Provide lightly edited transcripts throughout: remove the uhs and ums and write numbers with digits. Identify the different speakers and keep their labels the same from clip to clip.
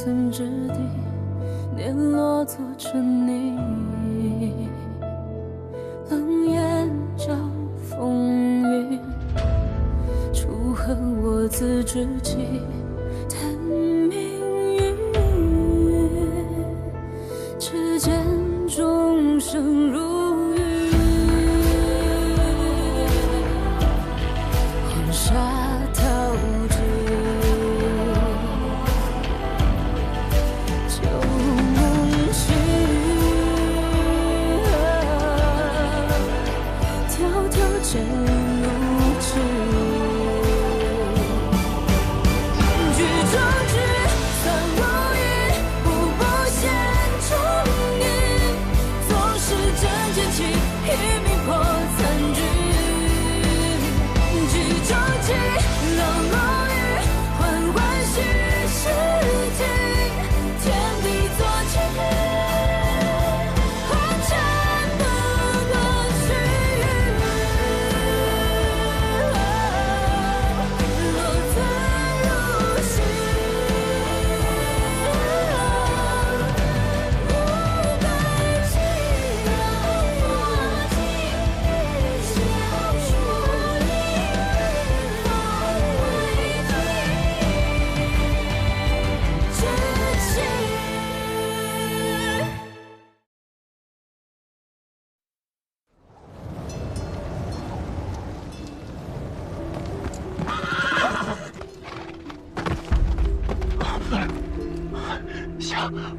Speaker 1: 寸之地，碾落做成泥。冷眼照风雨，楚河我自知己。叹命运，只见众生如雨，黄沙淘尽。 剑如纸，举中指，算如雨，步步险中意。纵使真剑气，一命破残局。举中计，冷如雨，缓缓虚实境，天地作棋。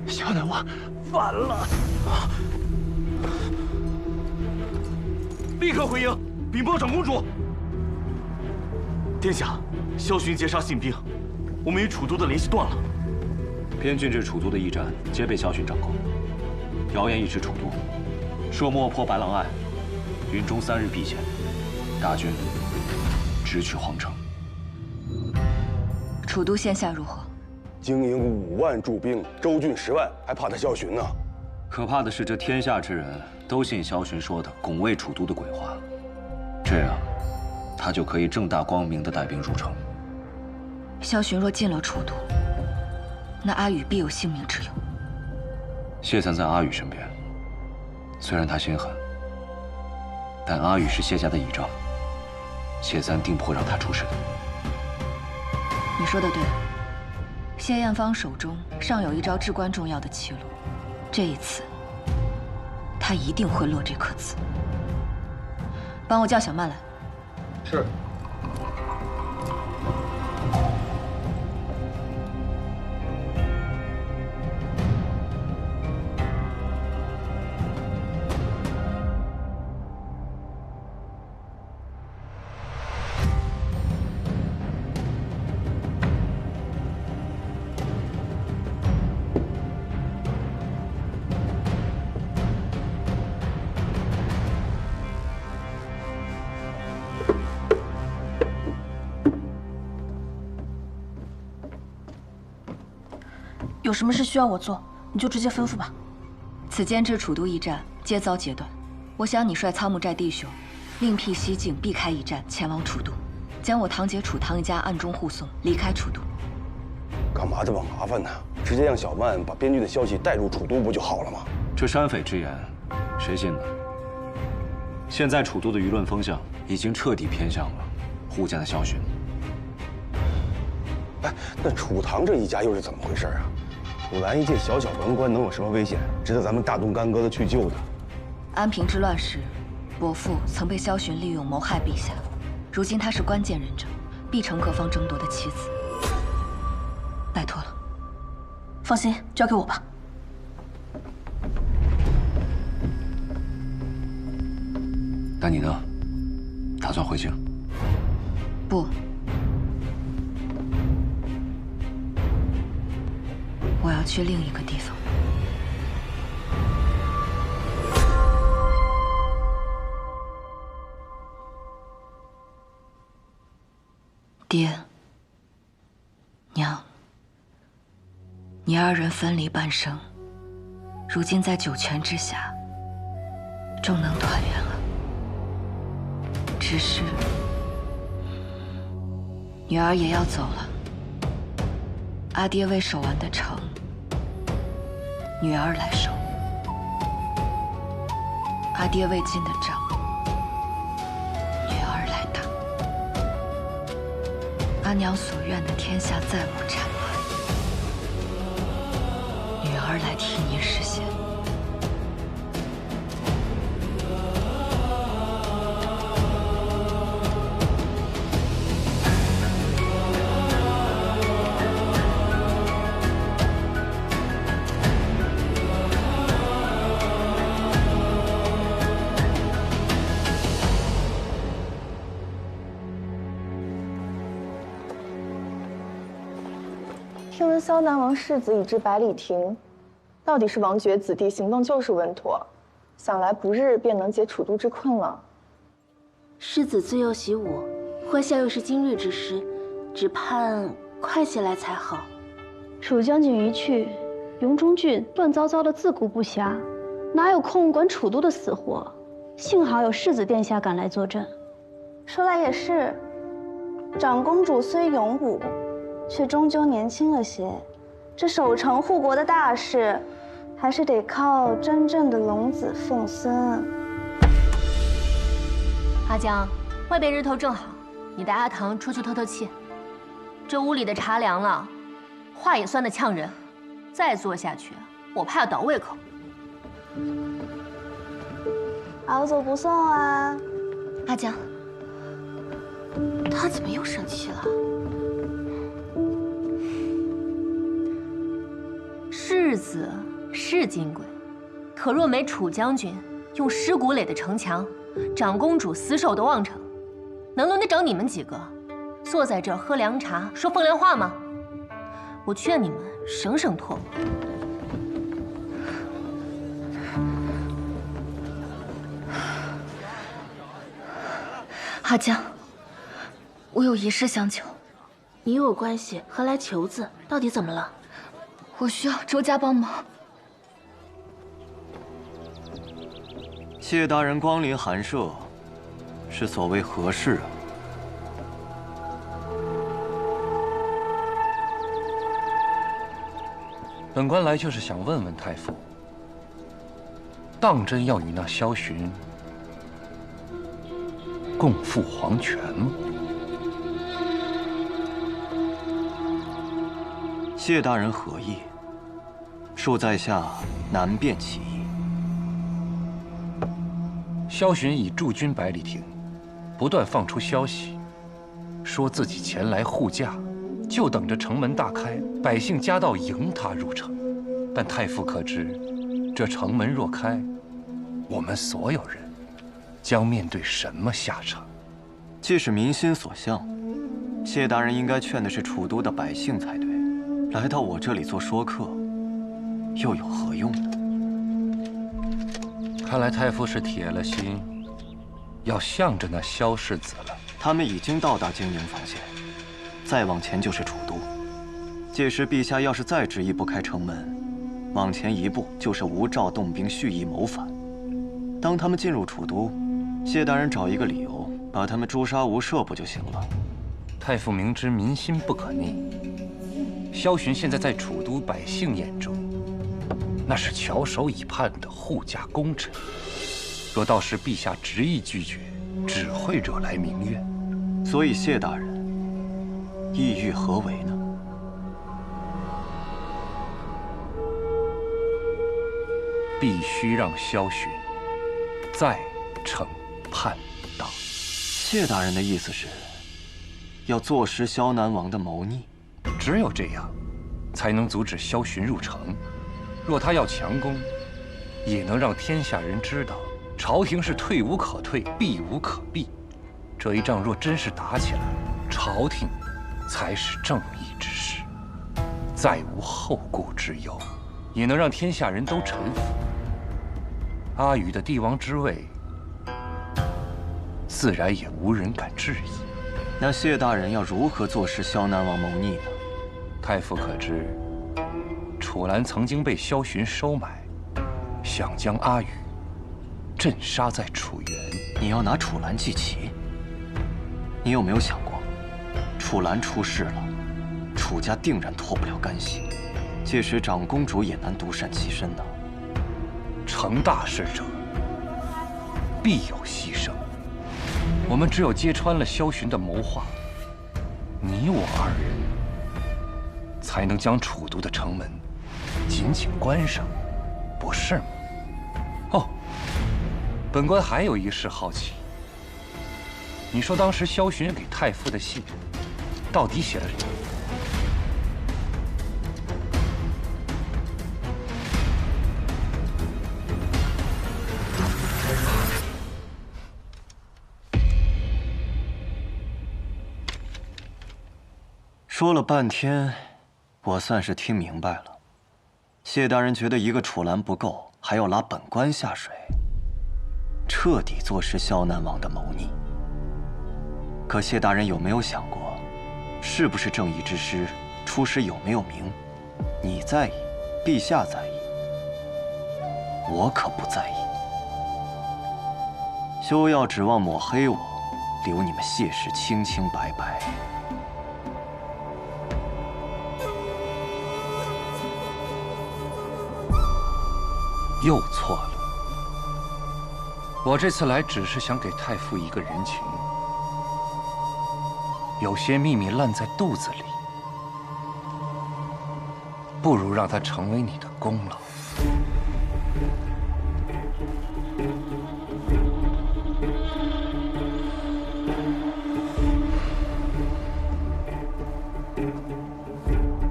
Speaker 2: 小南娃反了！立刻回营禀报长公主。殿下，萧巡劫杀信兵，我们与楚都的联系断了。
Speaker 3: 边郡至楚都的驿站皆被萧巡掌控。谣言一至楚都，朔漠破白狼隘，云中3日必现，大军直取皇城。
Speaker 4: 楚都现下如何？
Speaker 5: 经营5万驻兵，州郡10万，还怕他萧巡呢？
Speaker 3: 可怕的是，这天下之人都信萧巡说的拱卫楚都的鬼话，这样，他就可以正大光明地带兵入城。
Speaker 4: 萧巡若进了楚都，那阿宇必有性命之忧。
Speaker 3: 谢纂在阿宇身边，虽然他心狠，但阿宇是谢家的倚仗，谢纂定不会让他出事的。
Speaker 4: 你说的对。 谢艳芳手中尚有一招至关重要的棋路，这一次，他一定会落这颗子。帮我叫小曼来。
Speaker 5: 是。
Speaker 6: 有什么事需要我做，你就直接吩咐吧。
Speaker 4: 此间至楚都驿站皆遭截断，我想你率苍木寨弟兄，另辟蹊径，避开驿站，前往楚都，将我堂姐楚堂一家暗中护送，离开楚都。
Speaker 5: 干嘛这么麻烦呢？直接让小曼把边郡的消息带入楚都不就好了吗？
Speaker 3: 这山匪之言，谁信呢？现在楚都的舆论风向已经彻底偏向了胡家的萧巡。
Speaker 5: 哎，那楚堂这一家又是怎么回事啊？ 楚兰一介小小文官能有什么危险，值得咱们大动干戈的去救的？
Speaker 4: 安平之乱时，伯父曾被萧巡利用谋害陛下，如今他是关键人证，必成各方争夺的棋子。拜托了。
Speaker 6: 放心，交给我吧。
Speaker 3: 那你呢？打算回京？
Speaker 4: 不。 我要去另一个地方。爹，娘，你二人分离半生，如今在九泉之下，终能团圆了。只是，女儿也要走了。阿爹未守完的城，女儿来守；阿爹未尽的仗，女儿来打。阿娘所愿的天下再无缠绊，女儿来替您实现。
Speaker 7: 听闻萧南王世子已至百里亭，到底是王爵子弟行动就是稳妥，想来不日便能解楚都之困了。
Speaker 6: 世子自幼习武，麾下又是精锐之师，只盼快些来才好。
Speaker 8: 楚将军一去，雍中郡乱糟糟的自顾不暇，哪有空管楚都的死活？幸好有世子殿下赶来坐镇。
Speaker 7: 说来也是，长公主虽勇武，却终究年轻了些。这守城护国的大事，还是得靠真正的龙子凤孙。
Speaker 9: 阿江，外边日头正好，你带阿唐出去透透气。这屋里的茶凉了，话也酸得呛人，再坐下去，我怕要倒胃口。
Speaker 7: 好走不送啊！
Speaker 9: 阿江，他怎么又生气了？世子是金贵，可若没楚将军用尸骨垒的城墙，长公主死守的望城，能轮得着你们几个坐在这儿喝凉茶说风凉话吗？我劝你们省省唾沫。
Speaker 4: 阿江，我有一事相求。
Speaker 6: 你有关系，何来求字？到底怎么了？
Speaker 4: 我需要周家帮忙。
Speaker 3: 谢大人光临寒舍，是所谓何事啊？
Speaker 10: 本官来就是想问问太傅，当真要与那萧寻共赴黄泉吗？
Speaker 3: 谢大人何意？恕在下难辨其意。
Speaker 10: 萧寻已驻军百里亭，不断放出消息，说自己前来护驾，就等着城门大开，百姓夹道迎他入城。但太傅可知，这城门若开，我们所有人将面对什么下场？
Speaker 3: 既是民心所向，谢大人应该劝的是楚都的百姓才对。来到我这里做说客，又有何用呢？
Speaker 10: 看来太傅是铁了心，要向着那萧世子了。
Speaker 3: 他们已经到达京营防线，再往前就是楚都。届时陛下要是再执意不开城门，往前一步就是吴赵动兵蓄意谋反。当他们进入楚都，谢大人找一个理由把他们诛杀无赦不就行了？
Speaker 10: 太傅明知民心不可逆，萧寻现在在楚都百姓眼中，那是翘首以盼的护驾功臣。若到时陛下执意拒绝，只会惹来民怨。
Speaker 3: 所以谢大人意欲何为呢？
Speaker 10: 必须让萧寻再惩叛党。
Speaker 3: 谢大人的意思是，要坐实萧南王的谋逆。
Speaker 10: 只有这样，才能阻止萧寻入城。若他要强攻，也能让天下人知道，朝廷是退无可退，避无可避。这一仗若真是打起来，朝廷才是正义之师，再无后顾之忧，也能让天下人都臣服。阿宇的帝王之位，自然也无人敢质疑。
Speaker 3: 那谢大人要如何坐实萧南王谋逆呢？
Speaker 10: 太傅可知，楚兰曾经被萧寻收买，想将阿宇镇杀在楚原。
Speaker 3: 你要拿楚兰祭旗？你有没有想过，楚兰出事了，楚家定然脱不了干系，届时长公主也难独善其身呐。
Speaker 10: 成大事者，必有牺牲。我们只有揭穿了萧巡的谋划，你我二人才能将楚都的城门紧紧关上，不是吗？哦，本官还有一事好奇。你说当时萧巡给太傅的信，到底写了什么？
Speaker 3: 说了半天，我算是听明白了。谢大人觉得一个楚兰不够，还要拉本官下水，彻底坐实萧南王的谋逆。可谢大人有没有想过，是不是正义之师，出师有没有名，你在意，陛下在意，我可不在意。休要指望抹黑我，留你们谢氏清清白白。
Speaker 10: 又错了。我这次来只是想给太傅一个人情。有些秘密烂在肚子里，不如让它成为你的功劳。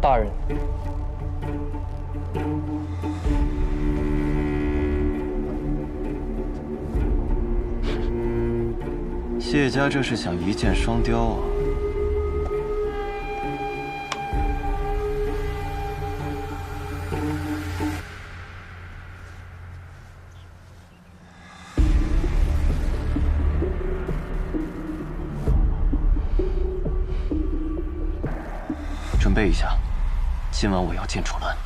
Speaker 11: 大人。
Speaker 3: 谢家这是想一箭双雕啊！准备一下，今晚我要见楚岚。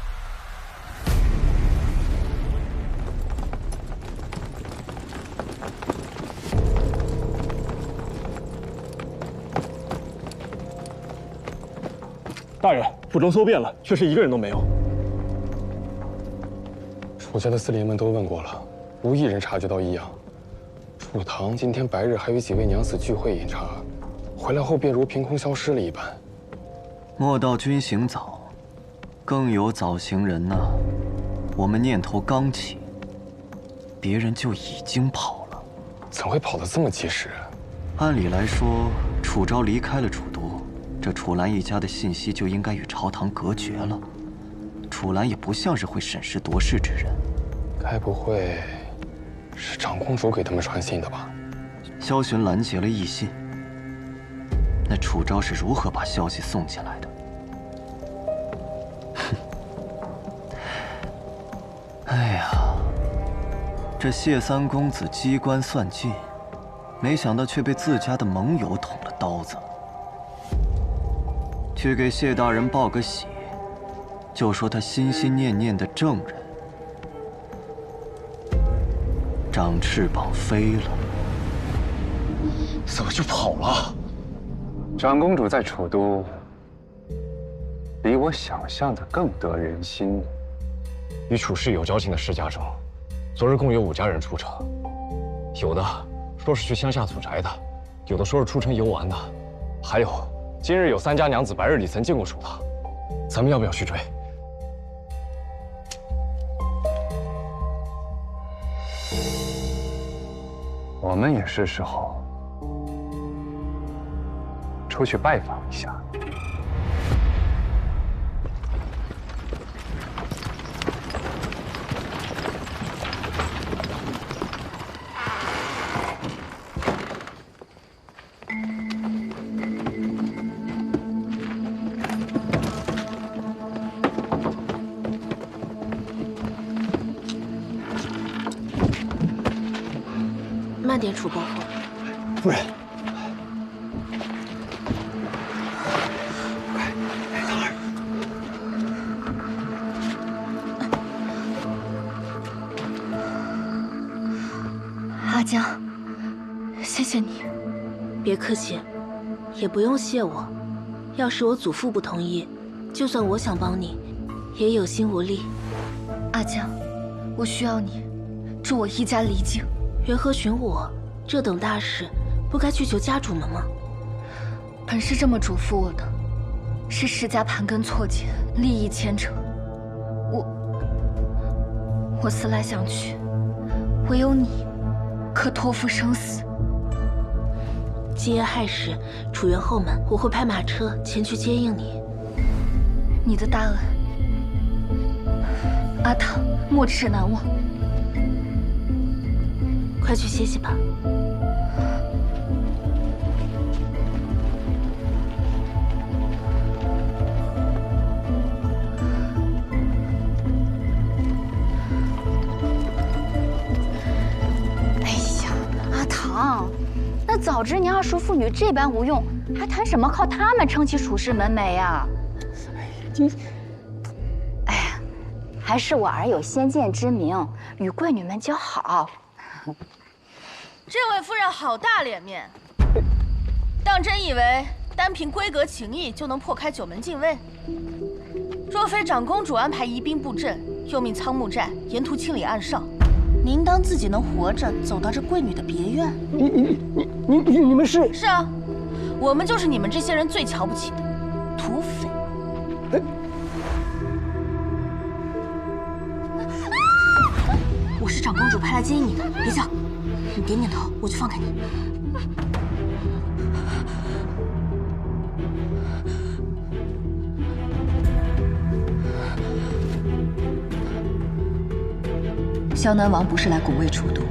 Speaker 11: 大人，府中搜遍了，确实一个人都没有。
Speaker 5: 楚家的司令们都问过了，无一人察觉到异样。楚堂今天白日还与几位娘子聚会饮茶，回来后便如凭空消失了一般。
Speaker 3: 莫道君行早，更有早行人呐。我们念头刚起，别人就已经跑了。
Speaker 5: 怎会跑得这么及时？
Speaker 3: 按理来说，楚昭离开了楚都，这楚岚一家的信息就应该与朝堂隔绝了。楚岚也不像是会审时度势之人。
Speaker 5: 该不会是长公主给他们传信的吧？
Speaker 3: 萧巡拦截了异信，那楚昭是如何把消息送进来的？哼！哎呀，这谢三公子机关算尽，没想到却被自家的盟友捅了刀子。去给谢大人报个喜，就说他心心念念的正人长翅膀飞了。
Speaker 5: 怎么就跑了？
Speaker 12: 长公主在楚都，比我想象的更得人心。
Speaker 5: 与楚氏有交情的世家中，昨日共有5家人出城，有的说是去乡下祖宅的，有的说是出城游玩的，还有今日有3家娘子白日里曾见过楚堂。咱们要不要去追？
Speaker 12: 我们也是时候出去拜访一下。
Speaker 6: 慢点，楚伯父。
Speaker 11: 夫人，
Speaker 6: 快，等会儿。
Speaker 1: 阿江，谢谢你。
Speaker 6: 别客气，也不用谢我，要是我祖父不同意，就算我想帮你，也有心无力。
Speaker 4: 阿江，我需要你，助我一家离境。
Speaker 6: 缘何寻我？这等大事，不该去求家主们吗？
Speaker 4: 本是这么嘱咐我的，是世家盘根错节，利益牵扯。我思来想去，唯有你可托付生死。
Speaker 6: 今夜亥时，楚园后门，我会派马车前去接应你。
Speaker 4: 你的大恩，阿唐没齿难忘。
Speaker 6: 快去歇息吧。
Speaker 8: 哎呀，阿唐，那早知你二叔父女这般无用，还谈什么靠他们撑起楚氏门楣呀？哎呀，还是我儿有先见之明，与贵女们交好。
Speaker 13: 这位夫人好大脸面，当真以为单凭闺阁情谊就能破开九门禁卫？若非长公主安排移兵布阵，又命仓木寨沿途清理暗哨，您当自己能活着走到这贵女的别院？
Speaker 11: 你们是？
Speaker 13: 是啊，我们就是你们这些人最瞧不起的土匪。我是长公主派来接应你的，别叫，你点点头，我就放开你。
Speaker 4: 萧南王不是来拱卫楚都，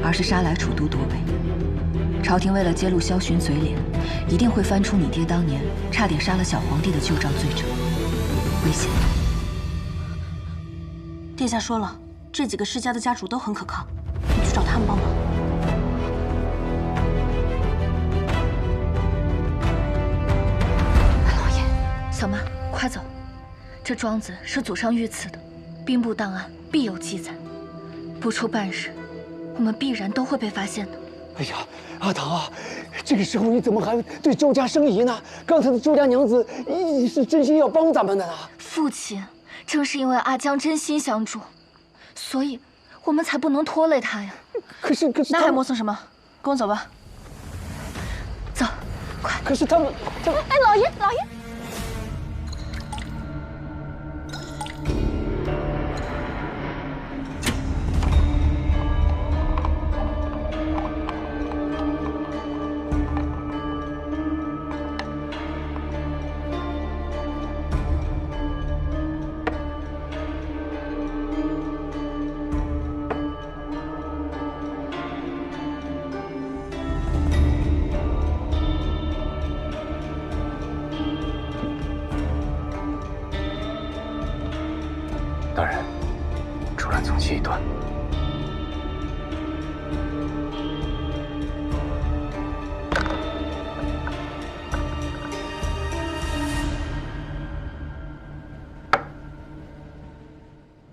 Speaker 4: 而是杀来楚都夺位。朝廷为了揭露萧寻嘴脸，一定会翻出你爹当年差点杀了小皇帝的旧账罪证，危险。
Speaker 13: 殿下说了，这几个世家的家主都很可靠，你去找他们帮忙。
Speaker 4: 老爷，小妈，快走！这庄子是祖上御赐的，兵部档案必有记载。不出半日，我们必然都会被发现的。
Speaker 11: 哎呀，阿唐啊，这个时候你怎么还对周家生疑呢？刚才的周家娘子是真心要帮咱们的呢。
Speaker 4: 父亲，正是因为阿江真心相助，所以我们才不能拖累他呀。
Speaker 11: 可是，
Speaker 13: 那还磨蹭什么？跟我走吧。
Speaker 4: 走，快！
Speaker 11: 可是他们……
Speaker 8: 哎，老爷，老爷。
Speaker 12: 大人，出来总计一段。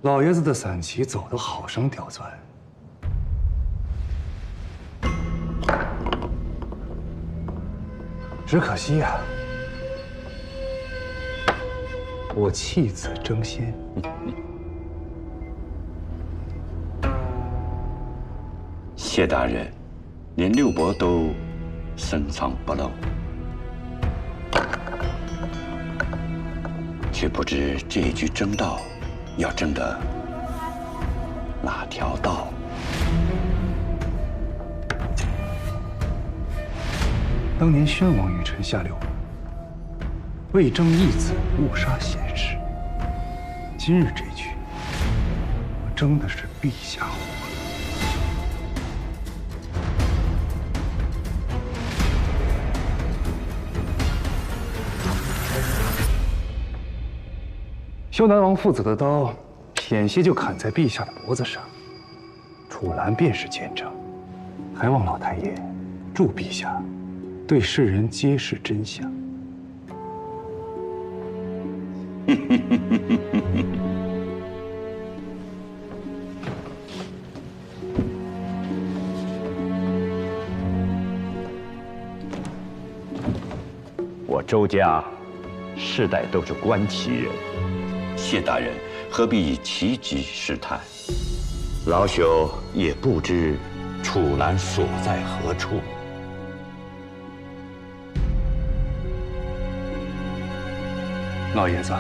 Speaker 10: 老爷子的散骑走得好生刁钻，只可惜呀，我弃子争先。
Speaker 14: 谢大人，连六伯都深藏不露，却不知这一局争道要争得哪条道？
Speaker 10: 当年宣王与臣下六伯，为争义子，误杀贤士。今日这局，我争的是陛下活路。萧南王父子的刀，险些就砍在陛下的脖子上。楚兰便是见证，还望老太爷助陛下对世人揭示真相。
Speaker 14: 我周家世代都是观其人。谢大人何必以其疾试探？老朽也不知楚兰所在何处。
Speaker 12: 老爷子，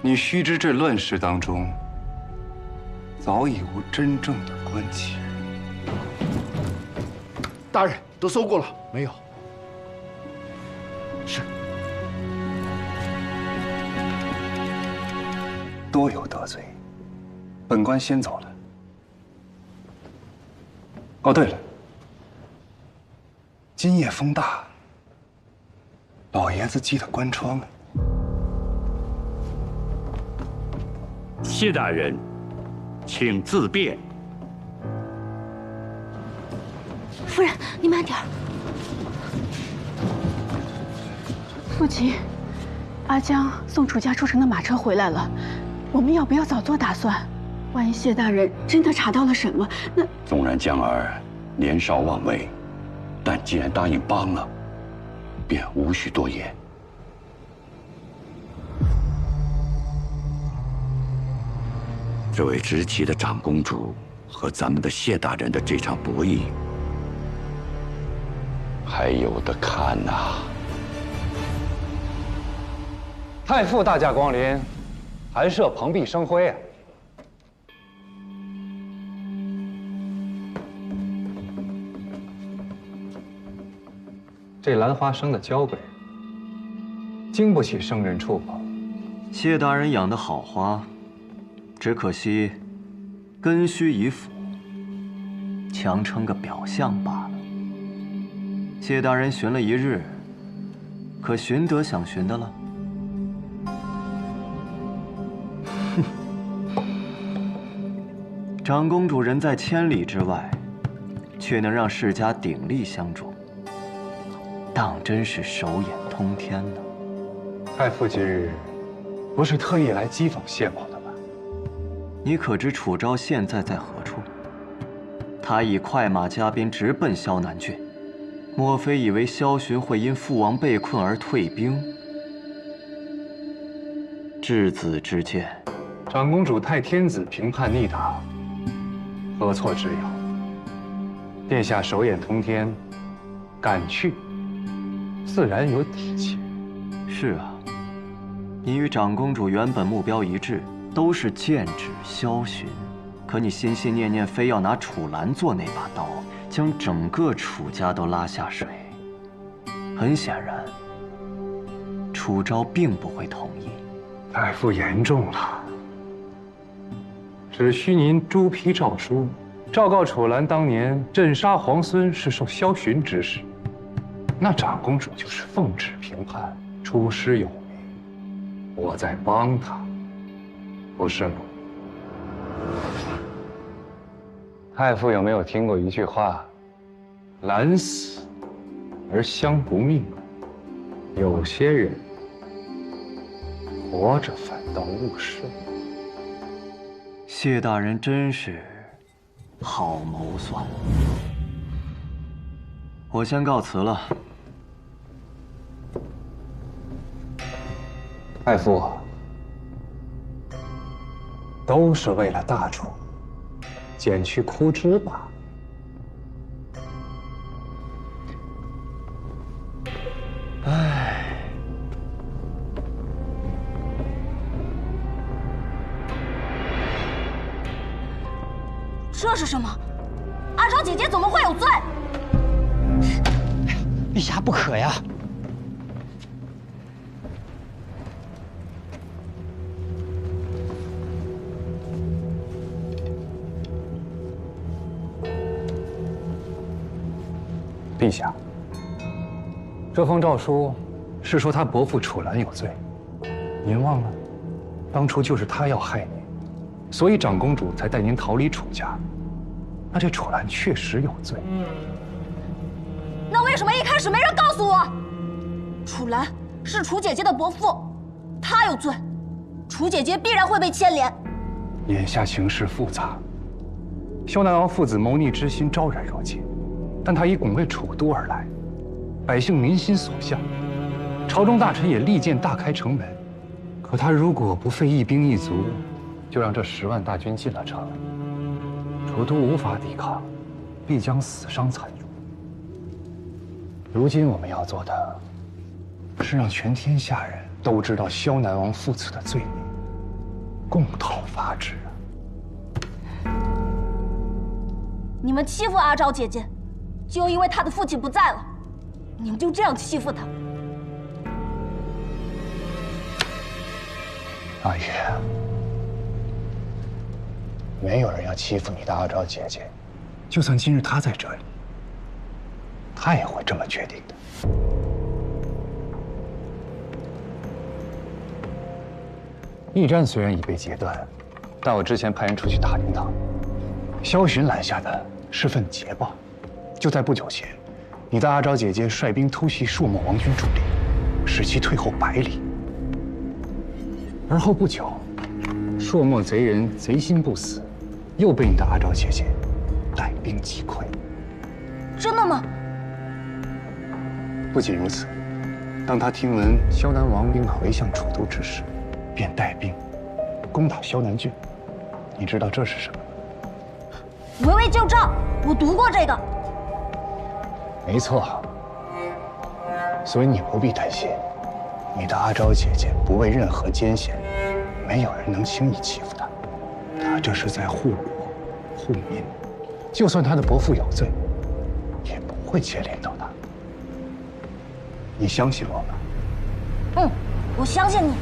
Speaker 12: 你须知这乱世当中，早已无真正的观其人。
Speaker 11: 大人都搜过了，没有。是。
Speaker 12: 多有得罪，本官先走了。哦，对了，今夜风大，老爷子记得关窗。
Speaker 14: 谢大人，请自便。
Speaker 8: 夫人，你慢点儿。父亲，阿江送楚家出城的马车回来了，我们要不要早做打算？万一谢大人真的查到了什么，那……
Speaker 14: 纵然江儿年少妄为，但既然答应帮了，便无需多言。这位执旗的长公主和咱们的谢大人的这场博弈，还有的看呐！
Speaker 12: 太傅大驾光临，寒舍蓬荜生辉啊！这兰花生的娇贵，经不起圣人触碰。
Speaker 3: 谢大人养的好花，只可惜根须已腐，强撑个表象罢了。谢大人寻了一日，可寻得想寻的了？哼！长公主人在千里之外，却能让世家鼎力相助，当真是手眼通天呢。
Speaker 12: 太傅今日不是特意来讥讽谢某的吧？
Speaker 3: 你可知楚昭现在在何处？他已快马加鞭直奔萧南郡，莫非以为萧巡会因父王被困而退兵？质子之见，
Speaker 12: 长公主太天子平叛逆党，何错之有？殿下手眼通天，敢去，自然有底气。
Speaker 3: 是啊，你与长公主原本目标一致，都是剑指萧巡，可你心心念念非要拿楚兰做那把刀，将整个楚家都拉下水。很显然，楚昭并不会同意。
Speaker 12: 太傅言重了，只需您朱批诏书，昭告楚兰当年镇杀皇孙是受萧巡指使，那长公主就是奉旨平叛，出师有名，我在帮她，不是吗？太傅有没有听过一句话？兰死而香不灭。有些人活着反倒误事。
Speaker 3: 谢大人真是好谋算。我先告辞了。
Speaker 12: 太傅，都是为了大楚，减去枯枝吧。
Speaker 3: 唉，
Speaker 13: 这是什么？阿昭姐姐怎么会有罪？
Speaker 11: 陛下不可呀！
Speaker 12: 陛下，这封诏书是说他伯父楚兰有罪，您忘了，当初就是他要害您，所以长公主才带您逃离楚家。那这楚兰确实有罪。
Speaker 13: 那为什么一开始没人告诉我？楚兰是楚姐姐的伯父，他有罪，楚姐姐必然会被牵连。
Speaker 12: 眼下情势复杂，萧南王父子谋逆之心昭然若揭，但他以拱卫楚都而来，百姓民心所向，朝朝中大臣也力荐大开城门，可他如果不费一兵一卒，就让这10万大军进了城，楚都无法抵抗，必将死伤惨重。如今我们要做的，是让全天下人都知道萧南王父子的罪孽，共讨伐之啊！
Speaker 8: 你们欺负阿昭姐姐，就因为她的父亲不在了，你们就这样欺负她？
Speaker 12: 阿玉，没有人要欺负你的阿昭姐姐，就算今日她在这里，她也会这么决定的。驿站虽然已被截断，但我之前派人出去打听到，萧巡揽下的是份捷报，就在不久前，你的阿昭姐姐率兵突袭朔漠王军主力，使其退后100里。而后不久，朔漠贼人贼心不死，又被你的阿昭姐姐带兵击溃。
Speaker 8: 真的吗？
Speaker 12: 不仅如此，当他听闻萧南王兵马围向楚都之时，便带兵攻打萧南郡。你知道这是什么吗？
Speaker 8: 围魏救赵，我读过这个。
Speaker 12: 没错，所以你不必担心，你的阿昭姐姐不畏任何艰险，没有人能轻易欺负她。她这是在护国护民，就算她的伯父有罪，也不会牵连到她。你相信我吗？
Speaker 8: 我相信你。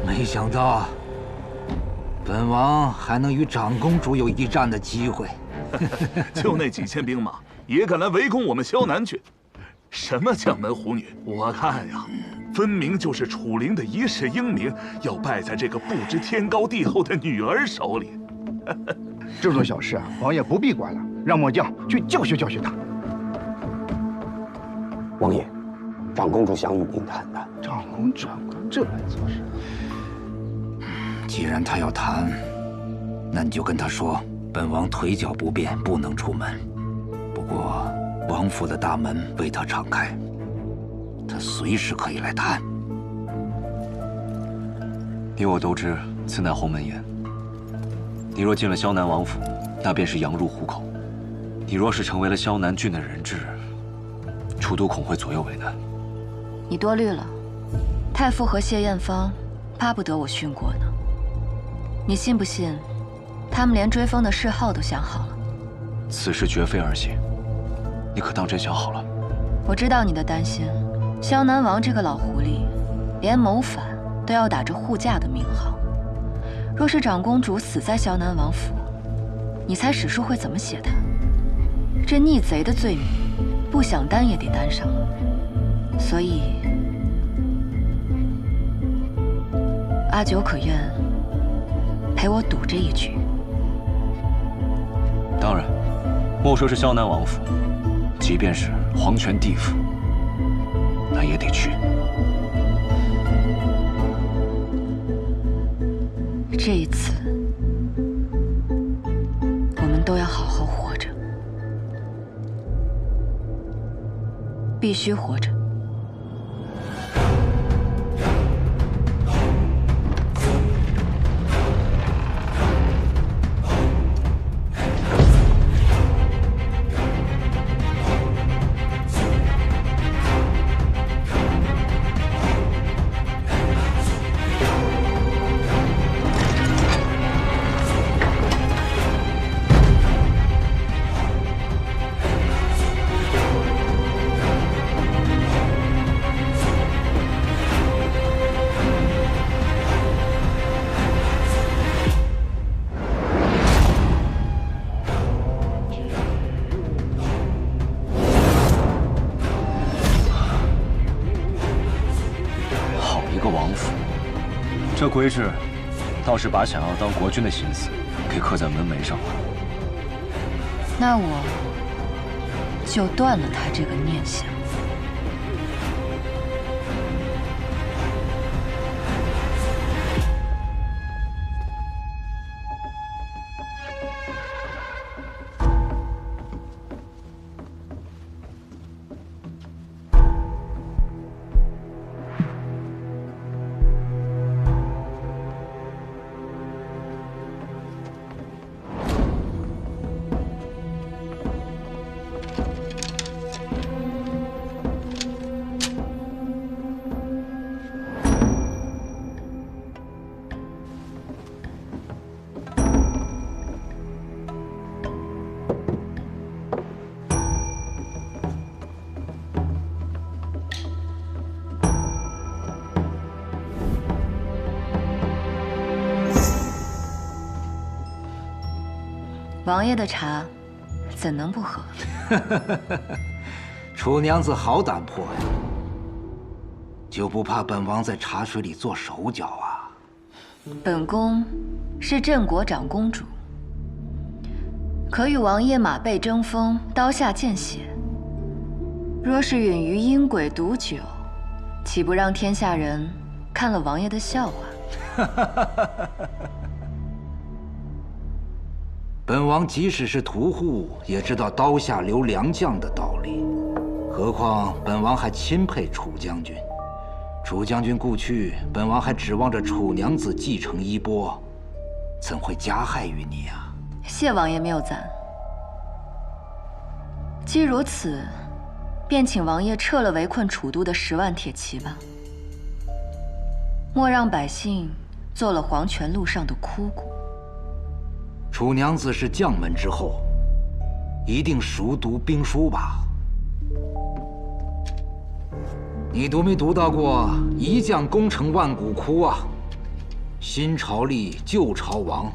Speaker 15: 没想到，本王还能与长公主有一战的机会。
Speaker 16: 就那几千兵马，也敢来围攻我们萧南郡？什么将门虎女？我看呀，分明就是楚灵的一世英名，要败在这个不知天高地厚的女儿手里。
Speaker 17: 这种小事啊，王爷不必管了，让末将去教训教训他。
Speaker 11: 王爷，长公主想与您谈谈。
Speaker 17: 长公主这来做事。
Speaker 15: 既然他要谈，那你就跟他说，本王腿脚不便，不能出门。不过王府的大门为他敞开，他随时可以来谈。
Speaker 3: 你我都知，此乃鸿门宴。你若进了萧南王府，那便是羊入虎口；你若是成为了萧南郡的人质，楚都恐会左右为难。
Speaker 4: 你多虑了，太傅和谢艳芳巴不得我殉国呢。你信不信，他们连追封的谥号都想好了？
Speaker 3: 此事绝非儿戏，你可当真想好了？
Speaker 4: 我知道你的担心，萧南王这个老狐狸，连谋反都要打着护驾的名号。若是长公主死在萧南王府，你猜史书会怎么写她？这逆贼的罪名，不想担也得担上。所以，阿九可愿陪我赌这一局？
Speaker 3: 当然，莫说是萧南王府，即便是黄泉地府，那也得去。
Speaker 4: 这一次，我们都要好好活着，必须活着。
Speaker 3: 规制，倒是把想要当国君的心思给刻在门楣上了。
Speaker 4: 那我就断了他这个念想。王爷的茶，怎能不喝？
Speaker 15: 楚娘子好胆魄呀，就不怕本王在茶水里做手脚啊？
Speaker 4: 本宫是镇国长公主，可与王爷马背争锋，刀下见血。若是允于阴鬼毒酒，岂不让天下人看了王爷的笑话？
Speaker 15: 本王即使是屠户，也知道刀下留良将的道理。何况本王还钦佩楚将军，楚将军故去，本王还指望着楚娘子继承衣钵，怎会加害于你啊？
Speaker 4: 谢王爷谬赞。既如此，便请王爷撤了围困楚都的10万铁骑吧，莫让百姓做了黄泉路上的枯骨。
Speaker 15: 楚娘子是将门之后，一定熟读兵书吧？你读没读到过“一将功成万骨枯”啊？新朝立，旧朝亡，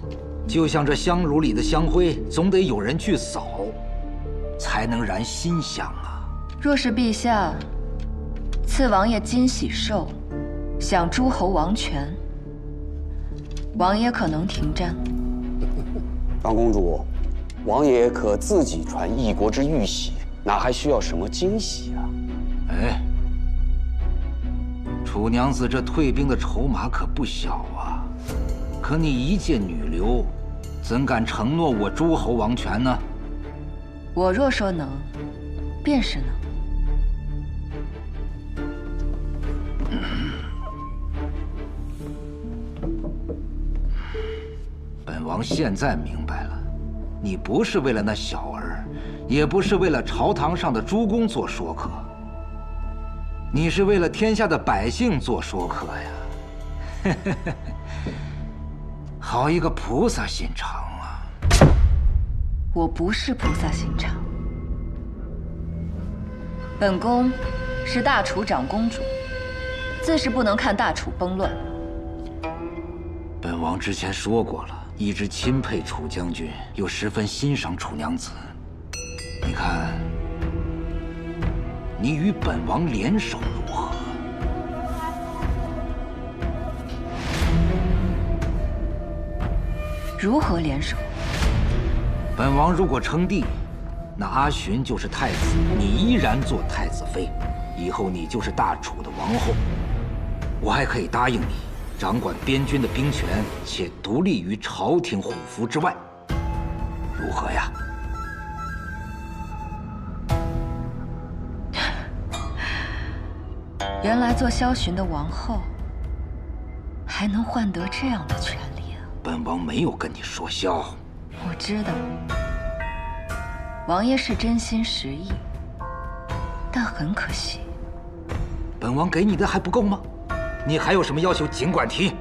Speaker 15: 就像这香炉里的香灰，总得有人去扫，才能燃新香啊。
Speaker 4: 若是陛下赐王爷金喜寿，享诸侯王权，王爷可能停战。
Speaker 18: 长公主，王爷可自己传一国之玉玺，哪还需要什么惊喜啊？
Speaker 15: 哎，楚娘子这退兵的筹码可不小啊！可你一介女流，怎敢承诺我诸侯王权呢？
Speaker 4: 我若说能，便是能。
Speaker 15: 本王现在明白了，你不是为了那小儿，也不是为了朝堂上的诸公做说客，你是为了天下的百姓做说客呀！好一个菩萨心肠啊！
Speaker 4: 我不是菩萨心肠，本宫是大楚长公主，自是不能看大楚崩乱。
Speaker 15: 本王之前说过了，一直钦佩楚将军，又十分欣赏楚娘子。你看，你与本王联手如何？
Speaker 4: 如何联手？
Speaker 15: 本王如果称帝，那阿寻就是太子，你依然做太子妃，以后你就是大楚的王后。我还可以答应你，掌管边军的兵权，且独立于朝廷虎符之外，如何呀？
Speaker 4: 原来做萧寻的王后，还能换得这样的权利啊！
Speaker 15: 本王没有跟你说笑。
Speaker 4: 我知道，王爷是真心实意，但很可惜，
Speaker 15: 本王给你的还不够吗？你还有什么要求，尽管提。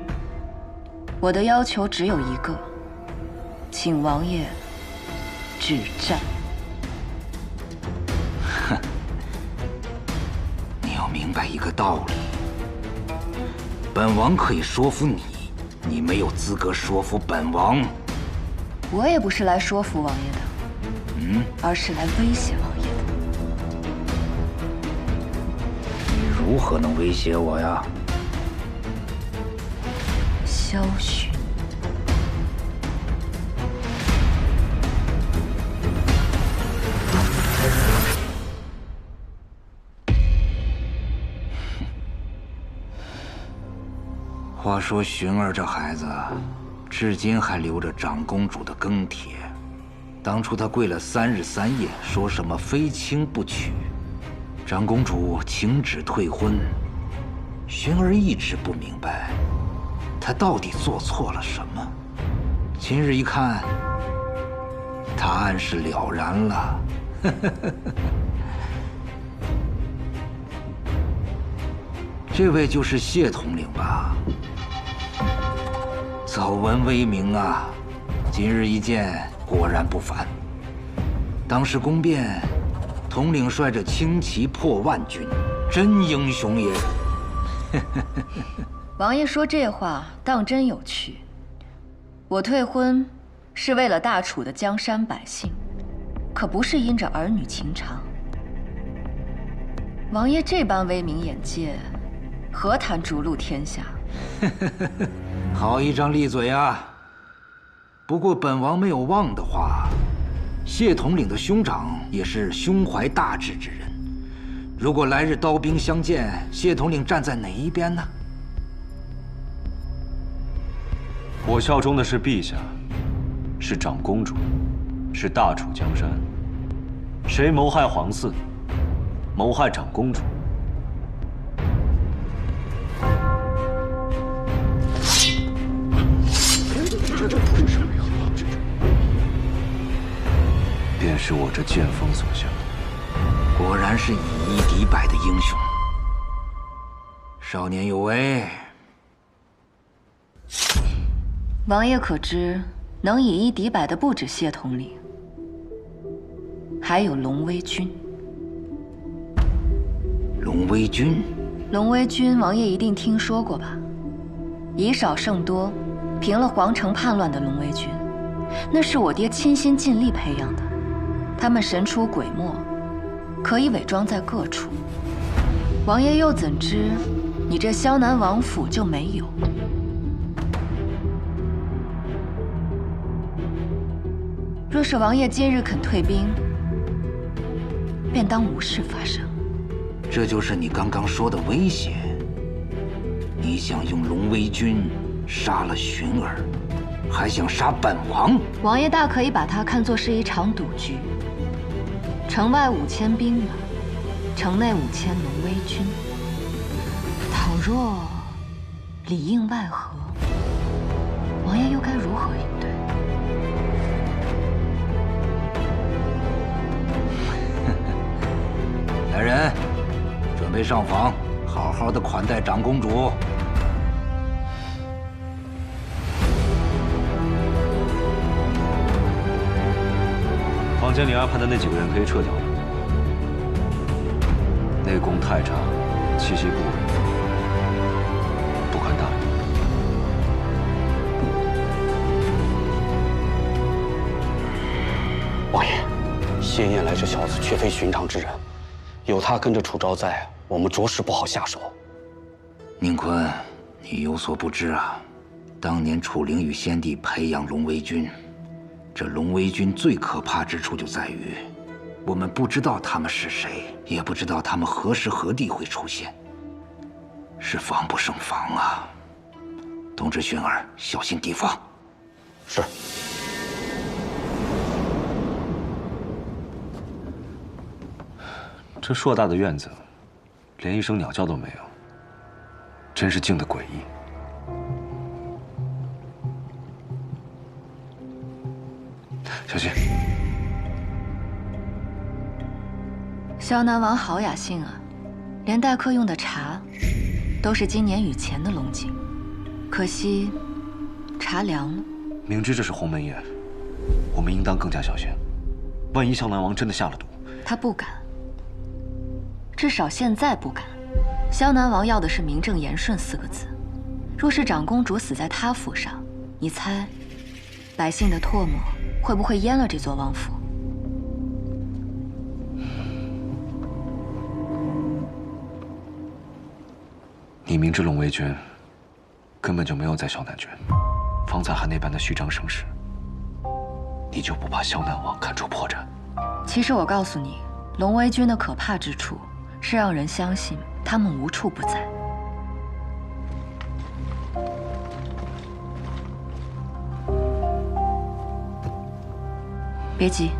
Speaker 4: 我的要求只有一个，请王爷止战。
Speaker 15: 哼，你要明白一个道理，本王可以说服你，你没有资格说服本王。
Speaker 4: 我也不是来说服王爷的，而是来威胁王爷的。
Speaker 15: 你如何能威胁我呀？
Speaker 4: 萧寻。
Speaker 15: 话说寻儿这孩子，至今还留着长公主的庚帖。当初她跪了3日3夜，说什么非亲不娶，长公主请旨退婚。寻儿一直不明白，她到底做错了什么。今日一看，答案是了然了。这位就是谢统领吧？早闻威名啊，今日一见，果然不凡。当时宫变，统领率着轻骑破万军，真英雄也。
Speaker 4: 王爷说这话当真有趣。我退婚是为了大楚的江山百姓，可不是因着儿女情长。王爷这般威名眼界，何谈逐鹿天下？
Speaker 15: 好一张利嘴啊！不过本王没有忘的话，谢统领的兄长也是胸怀大志之人。如果来日刀兵相见，谢统领站在哪一边呢？
Speaker 3: 我效忠的是陛下，是长公主，是大楚江山。谁谋害皇嗣，谋害长公主？便是我这剑锋所向。
Speaker 15: 果然是以一敌百的英雄。少年有为。
Speaker 4: 王爷可知，能以一敌百的不止谢统领，还有龙威军。
Speaker 15: 龙威军？
Speaker 4: 龙威军，王爷一定听说过吧？以少胜多，平了皇城叛乱的龙威军，那是我爹倾心尽力培养的。他们神出鬼没，可以伪装在各处。王爷又怎知，你这萧南王府就没有？若是王爷今日肯退兵，便当无事发生。
Speaker 15: 这就是你刚刚说的威胁？你想用龙威军杀了寻儿，还想杀本王？
Speaker 4: 王爷大可以把它看作是一场赌局。城外5000兵马，城内5000龙威军。倘若里应外合，王爷又该如何应对？
Speaker 15: 来人，准备上房，好好的款待长公主。
Speaker 3: 房间里安排的那几个人可以撤掉了。内宫太查，气息不稳，不堪大意。
Speaker 18: 王爷，谢燕来这小子却非寻常之人，有他跟着楚昭在，我们着实不好下手。
Speaker 15: 宁坤，你有所不知啊，当年楚灵与先帝培养龙威军。这龙威军最可怕之处就在于，我们不知道他们是谁，也不知道他们何时何地会出现，是防不胜防啊！通知寻儿小心提防。
Speaker 18: 是。
Speaker 3: 这硕大的院子，连一声鸟叫都没有，真是静得诡异。小心！
Speaker 4: 萧南王好雅兴啊，连待客用的茶，都是今年雨前的龙井，可惜茶凉了。
Speaker 3: 明知这是鸿门宴，我们应当更加小心。万一萧南王真的下了毒，
Speaker 4: 他不敢，至少现在不敢。萧南王要的是名正言顺4个字，若是长公主死在他府上，你猜，百姓的唾沫会不会淹了这座王府？
Speaker 3: 你明知龙威军根本就没有在萧南郡。方才汉那般的虚张声势，你就不怕萧南王看出破绽？
Speaker 4: 其实我告诉你，龙威军的可怕之处是让人相信他们无处不在。别急，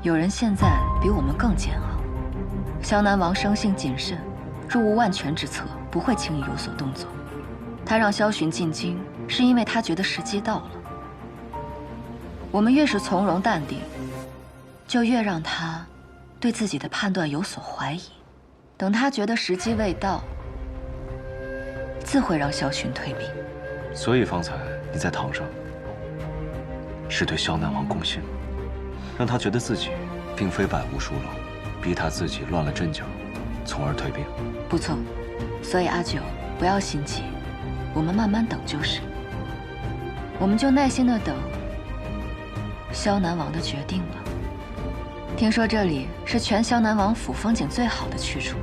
Speaker 4: 有人现在比我们更煎熬。萧南王生性谨慎，若无万全之策，不会轻易有所动作。他让萧寻进京，是因为他觉得时机到了。我们越是从容淡定，就越让他对自己的判断有所怀疑。等他觉得时机未到，自会让萧寻退兵。
Speaker 3: 所以方才你在堂上是对萧南王攻心，让他觉得自己并非百无疏漏，逼他自己乱了阵脚，从而退兵。
Speaker 4: 不错，所以阿九不要心急，我们慢慢等就是。我们就耐心的等萧南王的决定了。听说这里是全萧南王府风景最好的去处，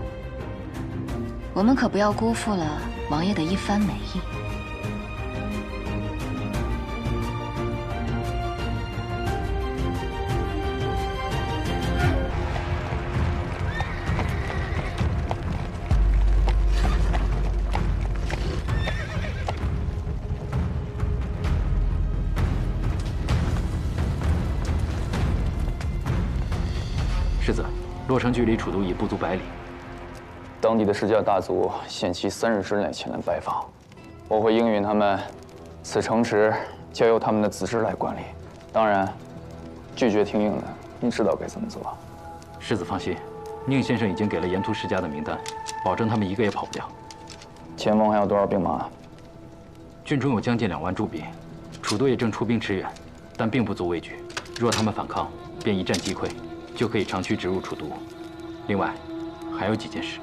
Speaker 4: 我们可不要辜负了王爷的一番美意。
Speaker 12: 世子，洛城距离楚都已不足100里。
Speaker 18: 当地的世家大族限期3日之内前来拜访，我会应允他们，此城池交由他们的子侄来管理。当然，拒绝听命的，你知道该怎么做。
Speaker 12: 世子放心，宁先生已经给了沿途世家的名单，保证他们一个也跑不掉。
Speaker 18: 前方还有多少兵马？
Speaker 12: 郡中有将近2万驻兵，楚都也正出兵驰援，但并不足畏惧。若他们反抗，便一战击溃，就可以长驱直入楚都。另外，还有几件事。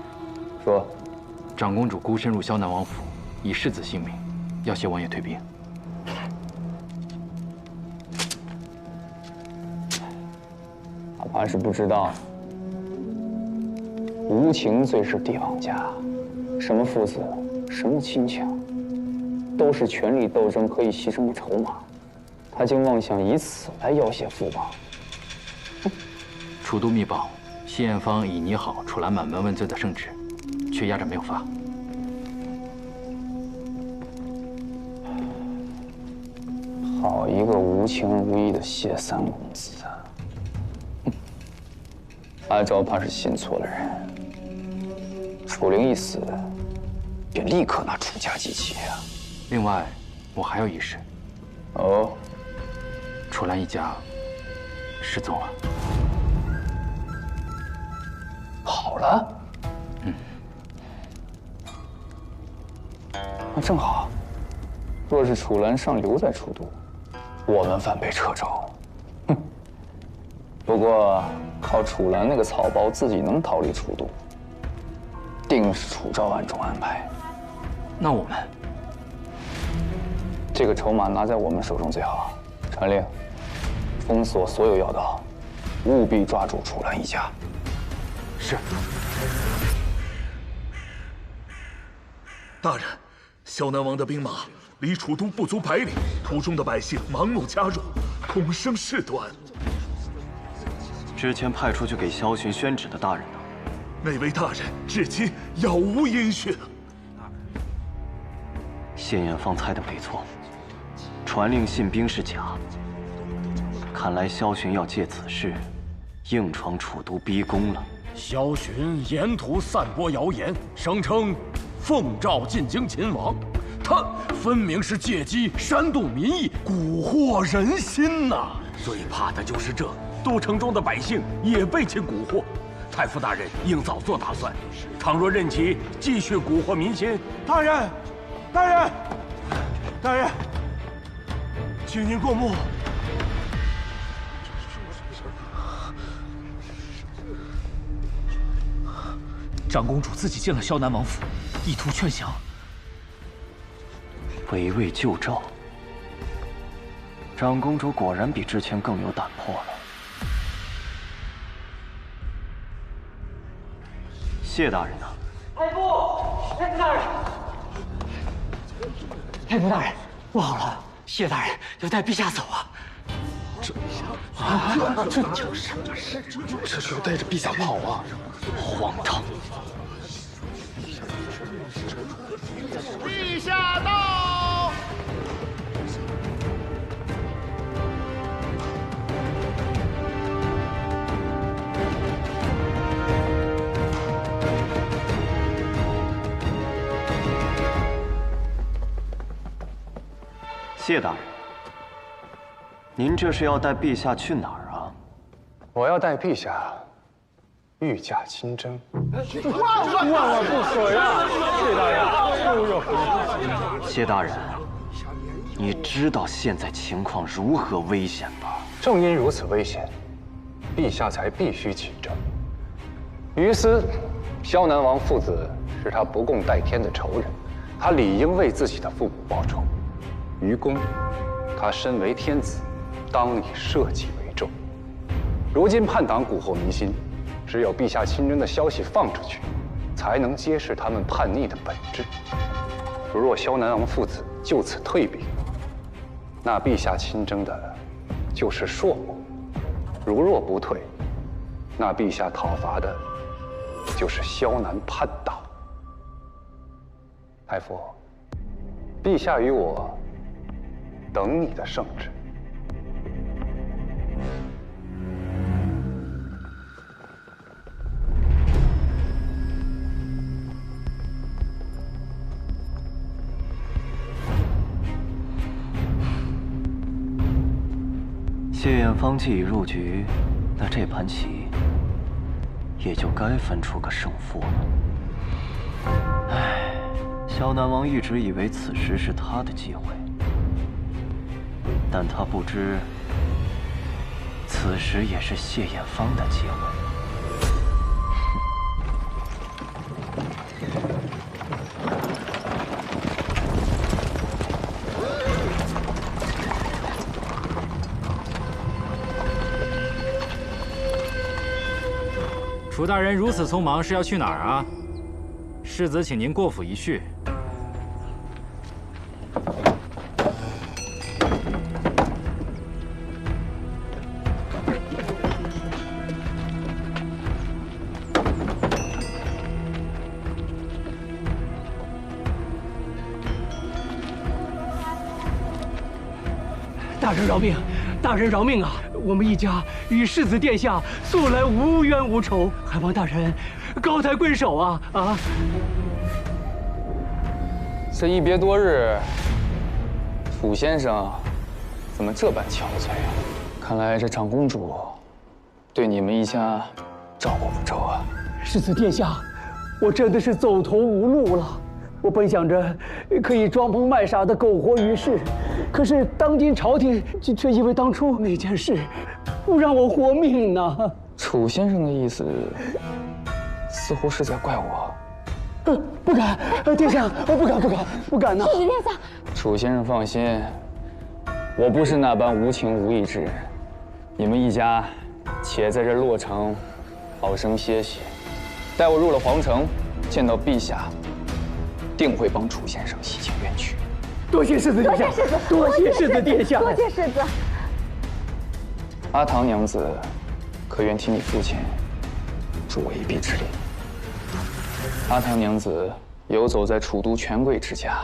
Speaker 18: 说，
Speaker 12: 长公主孤身入萧南王府，以世子性命，要挟王爷退兵。
Speaker 18: 他怕是不知道，无情最是帝王家，什么父子，什么亲情，都是权力斗争可以牺牲的筹码。他竟妄想以此来要挟父王。
Speaker 12: 楚都密报，谢艳芳已拟好楚兰满门问罪的圣旨，却压着没有发。
Speaker 18: 好一个无情无义的谢三公子啊！阿昭怕是信错了人。楚灵一死，便立刻拿楚家祭旗啊！
Speaker 12: 另外，我还有一事。
Speaker 18: 哦，
Speaker 12: 楚兰一家失踪了。
Speaker 18: 好了。那正好。若是楚兰尚留在楚都，我们反被掣肘。哼。不过靠楚兰那个草包自己能逃离楚都，定是楚昭暗中安排。
Speaker 12: 那我们
Speaker 18: 这个筹码拿在我们手中最好。传令，封锁所有要道，务必抓住楚兰一家。
Speaker 12: 是。
Speaker 16: 大人，萧南王的兵马离楚都不足100里，途中的百姓盲目加入，恐生事端。
Speaker 3: 之前派出去给萧寻宣旨的大人呢？
Speaker 16: 那位大人至今杳无音讯。
Speaker 3: 谢艳芳猜的没错，传令信兵是假。看来萧寻要借此事硬闯楚都逼宫了。
Speaker 19: 萧寻沿途散播谣言，声称奉诏进京擒王，他分明是借机煽动民意，蛊惑人心呐！最怕的就是这，都城中的百姓也被其蛊惑。太傅大人应早做打算，倘若任其继续蛊惑民心，大人，请您过目。
Speaker 2: 长公主自己进了萧南王府，意图劝降。
Speaker 3: 围魏救赵，长公主果然比之前更有胆魄了。谢大人呢？
Speaker 11: 太傅大人，太仆大人，不好了，谢大人要带陛下走啊！
Speaker 19: 这就要带着陛下跑啊！
Speaker 5: 荒唐！
Speaker 20: 陛下到！
Speaker 5: 谢大人，您这是要带陛下去哪儿啊？
Speaker 12: 我要带陛下御驾亲征。
Speaker 11: 万万不可呀！谢大人，
Speaker 5: 谢大人，你知道现在情况如何危险吧？
Speaker 12: 正因如此危险，陛下才必须亲征。于私，萧南王父子是他不共戴天的仇人，他理应为自己的父母报仇。于公，他身为天子，当以社稷为重。如今叛党蛊惑民心，只有陛下亲征的消息放出去，才能揭示他们叛逆的本质。如若萧南王父子就此退避，那陛下亲征的就是朔漠；如若不退，那陛下讨伐的就是萧南叛党。太傅，陛下与我等你的圣旨。
Speaker 5: 谢艳芳既已入局，那这盘棋也就该分出个胜负了。唉，萧南王一直以为此时是他的机会，但他不知，此时也是谢艳芳的机会。
Speaker 21: 楚大人如此匆忙，是要去哪儿啊？世子请您过府一叙。
Speaker 11: 大人饶命！大人饶命啊！我们一家与世子殿下素来无冤无仇，还望大人高抬贵手啊！啊！
Speaker 18: 这一别多日，楚先生怎么这般憔悴啊？看来这长公主对你们一家照顾不周啊！
Speaker 11: 世子殿下，我真的是走投无路了。我本想着可以装疯卖傻的苟活于世，可是当今朝廷却因为当初那件事，不让我活命呢。
Speaker 18: 楚先生的意思，似乎是在怪我。
Speaker 11: 不敢，殿下，不敢呐！
Speaker 18: 世子殿下，楚先生放心，我不是那般无情无义之人。你们一家且在这洛城好生歇息，待我入了皇城，见到陛下，定会帮楚先生洗清冤屈。
Speaker 11: 多谢世子殿下，多谢世子殿下，
Speaker 7: 多谢世子。
Speaker 18: 阿唐娘子，可愿替你父亲助我一臂之力？阿唐娘子游走在楚都权贵之家，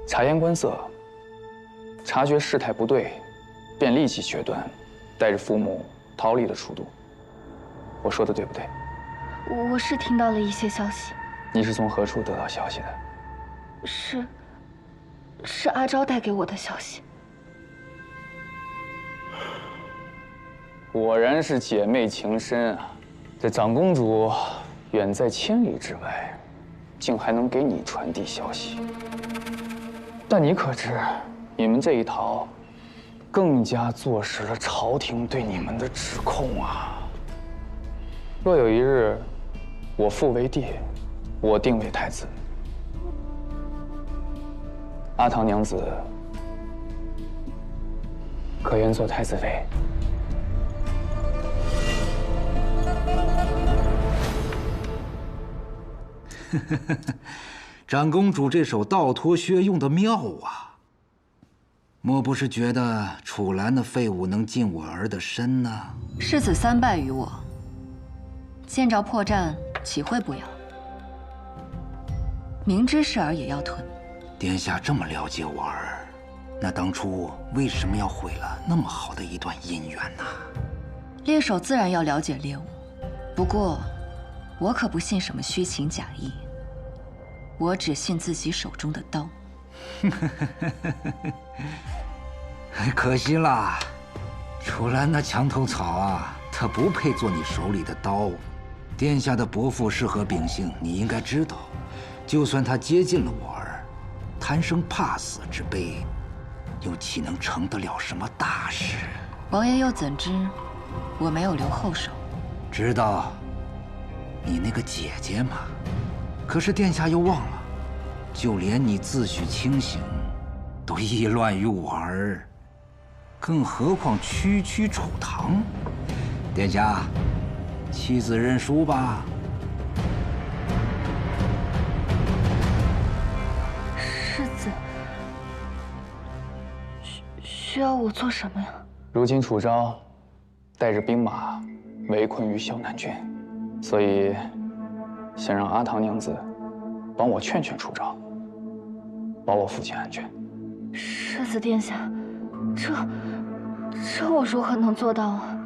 Speaker 18: 察言观色，察觉事态不对，便立即决断，带着父母逃离了楚都。我说的对不对？
Speaker 4: 我是听到了一些消息。
Speaker 18: 你是从何处得到消息的？
Speaker 4: 是阿昭带给我的消息。
Speaker 18: 果然是姐妹情深啊！这长公主远在千里之外，竟还能给你传递消息。但你可知，你们这一逃，更加坐实了朝廷对你们的指控啊！若有一日，我父为帝，我定为太子，阿唐娘子可愿做太子妃？
Speaker 15: 长公主这手倒脱靴用的妙啊！莫不是觉得楚兰的废物能近我儿的身呢？
Speaker 4: 世子3败于我，见着破绽岂会不咬？明知是儿也要吞。
Speaker 15: 殿下这么了解我儿，那当初为什么要毁了那么好的一段姻缘呢？
Speaker 4: 猎手自然要了解猎物，不过我可不信什么虚情假意，我只信自己手中的刀。
Speaker 15: 可惜啦，楚兰那墙头草啊，她不配做你手里的刀。殿下的伯父是何秉性，你应该知道。就算他接近了我儿，贪生怕死之辈，又岂能成得了什么大事？
Speaker 4: 王爷又怎知我没有留后手？
Speaker 15: 知道，你那个姐姐嘛。可是殿下又忘了，就连你自诩清醒，都意乱于我儿，更何况区区楚堂？殿下，妻子认输吧。
Speaker 8: 世子，需要我做什么呀？
Speaker 18: 如今楚昭带着兵马围困于萧南郡，所以想让阿唐娘子帮我劝劝楚昭，保我父亲安全。
Speaker 8: 世子殿下，这我如何能做到啊？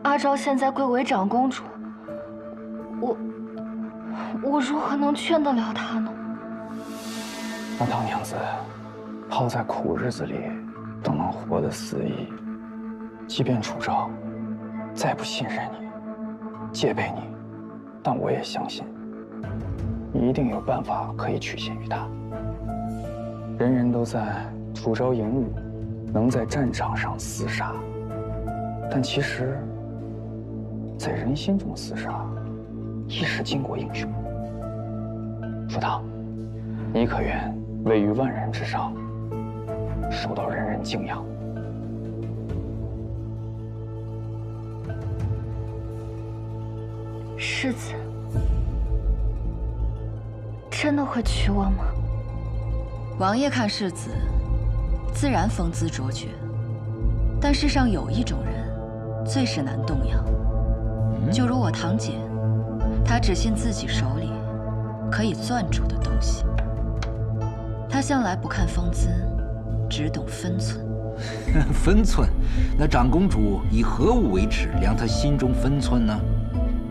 Speaker 8: 阿昭现在贵为长公主，我如何能劝得了她呢？
Speaker 18: 阿唐娘子，好在苦日子里都能活得肆意，即便楚昭再不信任你、戒备你，但我也相信，你一定有办法可以取信于他。人人都在楚昭赢武，能在战场上厮杀，但其实，在人心中厮杀，亦是巾帼英雄。楚堂，你可愿位于万人之上，受到人人敬仰？
Speaker 8: 世子，真的会娶我吗？
Speaker 4: 王爷看世子，自然风姿卓绝，但世上有一种人，最是难动摇。就如我堂姐，她只信自己手里可以攥住的东西。她向来不看风姿，只懂分寸。
Speaker 15: 分寸？那长公主以何物为尺，量她心中分寸呢？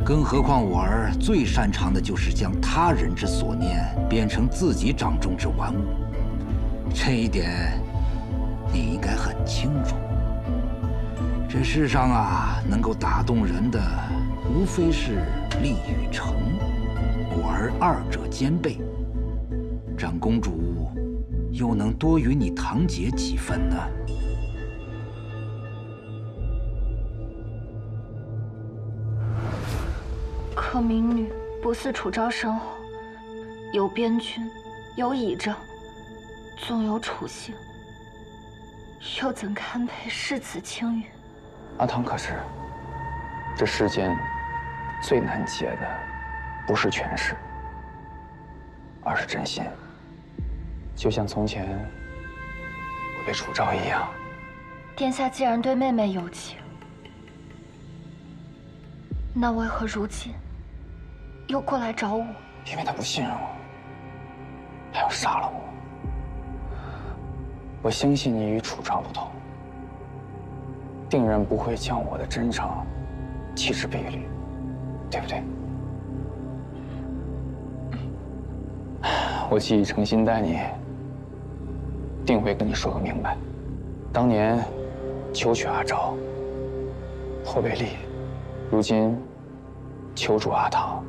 Speaker 15: 更何况我儿最擅长的就是将他人之所念变成自己掌中之玩物，这一点你应该很清楚。这世上啊，能够打动人的，无非是利与诚，我儿二者兼备。长公主又能多于你堂姐几分呢？
Speaker 8: 可民女不似楚昭身后有边军，有倚仗，纵有楚姓，又怎堪配世子青云？
Speaker 18: 阿唐可是，这世间最难解的，不是权势，而是真心。就像从前我对楚昭一样。
Speaker 8: 殿下既然对妹妹有情，那为何如今又过来找我？
Speaker 18: 因为他不信任我，他要杀了我。我相信你与楚昭不同，定然不会将我的真诚弃之敝履，对不对？我既已诚心待你，定会跟你说个明白。当年求娶阿昭，颇为利；如今求助阿唐，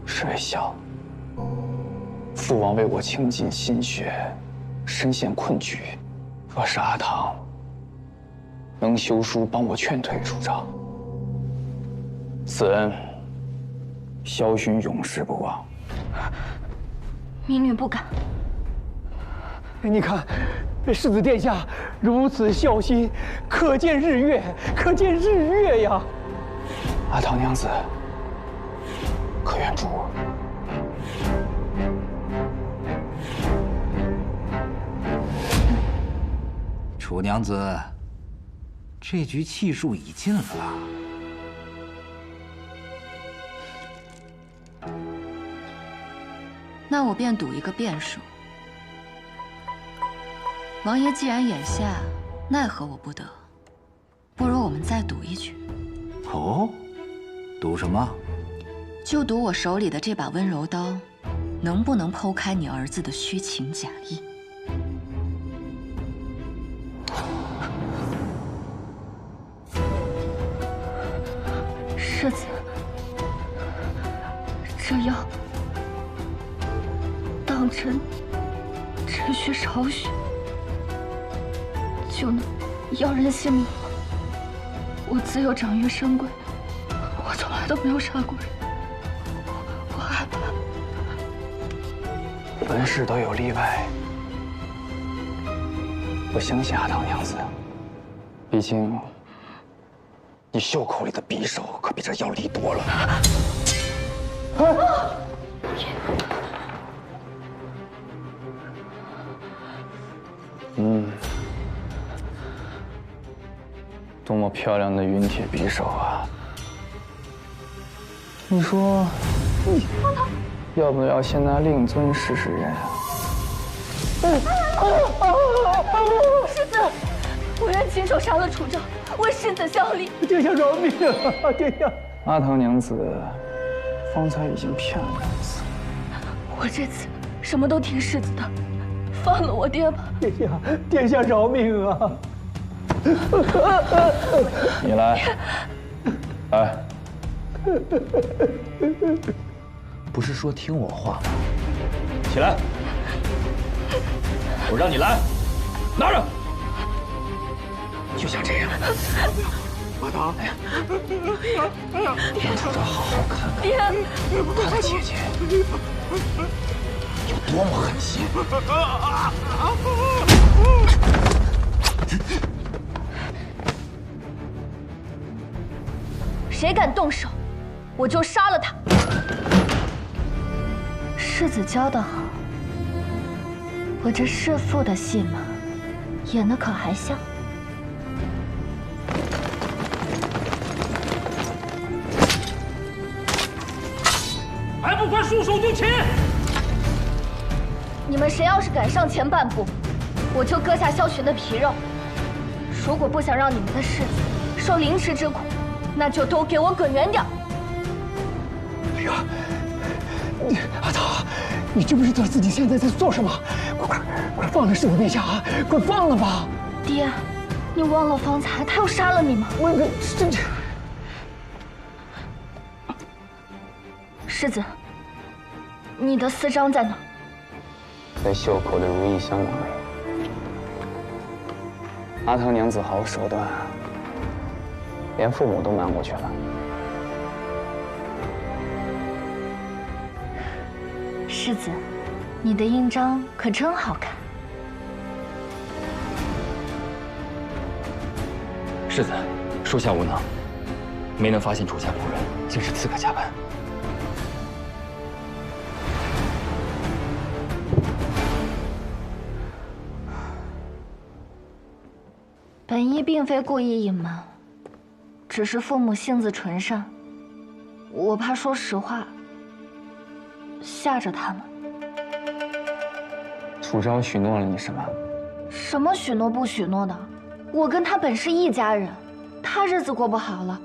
Speaker 18: 是为孝。父王为我倾尽心血，身陷困局。若是阿唐能修书帮我劝退楚昭，此恩萧勋永世不忘。
Speaker 8: 民女不敢。
Speaker 11: 你看，世子殿下如此孝心，可见日月，可见日月呀！
Speaker 18: 阿唐娘子，可愿助我？
Speaker 15: 楚娘子，这局气数已尽了。
Speaker 4: 那我便赌一个变数。王爷既然眼下奈何我不得，不如我们再赌一局。
Speaker 15: 哦，赌什么？
Speaker 4: 就赌我手里的这把温柔刀，能不能剖开你儿子的虚情假意。
Speaker 8: 世子，这药当真只需少许，就能要人性命吗？我自幼长于深闺，我从来都没有杀过人，我害怕。
Speaker 18: 凡事都有例外，我相信阿唐娘子，毕竟你袖口里的匕首可比这药利多了。多么漂亮的云铁匕首啊！你说，要不要先拿令尊试试刃啊？
Speaker 8: 世子，我愿亲手杀了楚昭，为世子效力。
Speaker 11: 殿下饶命啊！殿下，
Speaker 18: 阿唐娘子方才已经骗了一次，
Speaker 8: 我这次什么都听世子的，放了我爹吧。
Speaker 11: 殿下饶命啊！
Speaker 18: 你来，来。
Speaker 3: 不是说听我话吗？起来！我让你来，拿着。
Speaker 18: 就像这样。
Speaker 11: 阿唐，
Speaker 18: 让楚昭好好看看他的姐姐有多么狠心。
Speaker 8: 谁敢动手，我就杀了他。世子教得好，我这弑父的戏码演得可还像？
Speaker 19: 还不快束手就擒！
Speaker 8: 你们谁要是敢上前半步，我就割下萧群的皮肉。如果不想让你们的世子受凌迟之苦，那就都给我滚远点！
Speaker 11: 哎呀，阿唐，你知不知道自己现在在做什么？快放了世子殿下啊！快放了吧！
Speaker 8: 爹，你忘了方才他又杀了你吗？世子，你的私章在哪？
Speaker 18: 在袖口的如意香囊里。阿唐娘子好手段，连父母都瞒过去了。
Speaker 8: 世子，你的印章可真好看。
Speaker 5: 世子，属下无能，没能发现主家仆人竟是刺客假扮。
Speaker 8: 本医并非故意隐瞒，只是父母性子纯善，我怕说实话吓着他们。
Speaker 18: 楚昭许诺了你什么？
Speaker 8: 什么许诺不许诺的？我跟他本是一家人，他日子过不好了，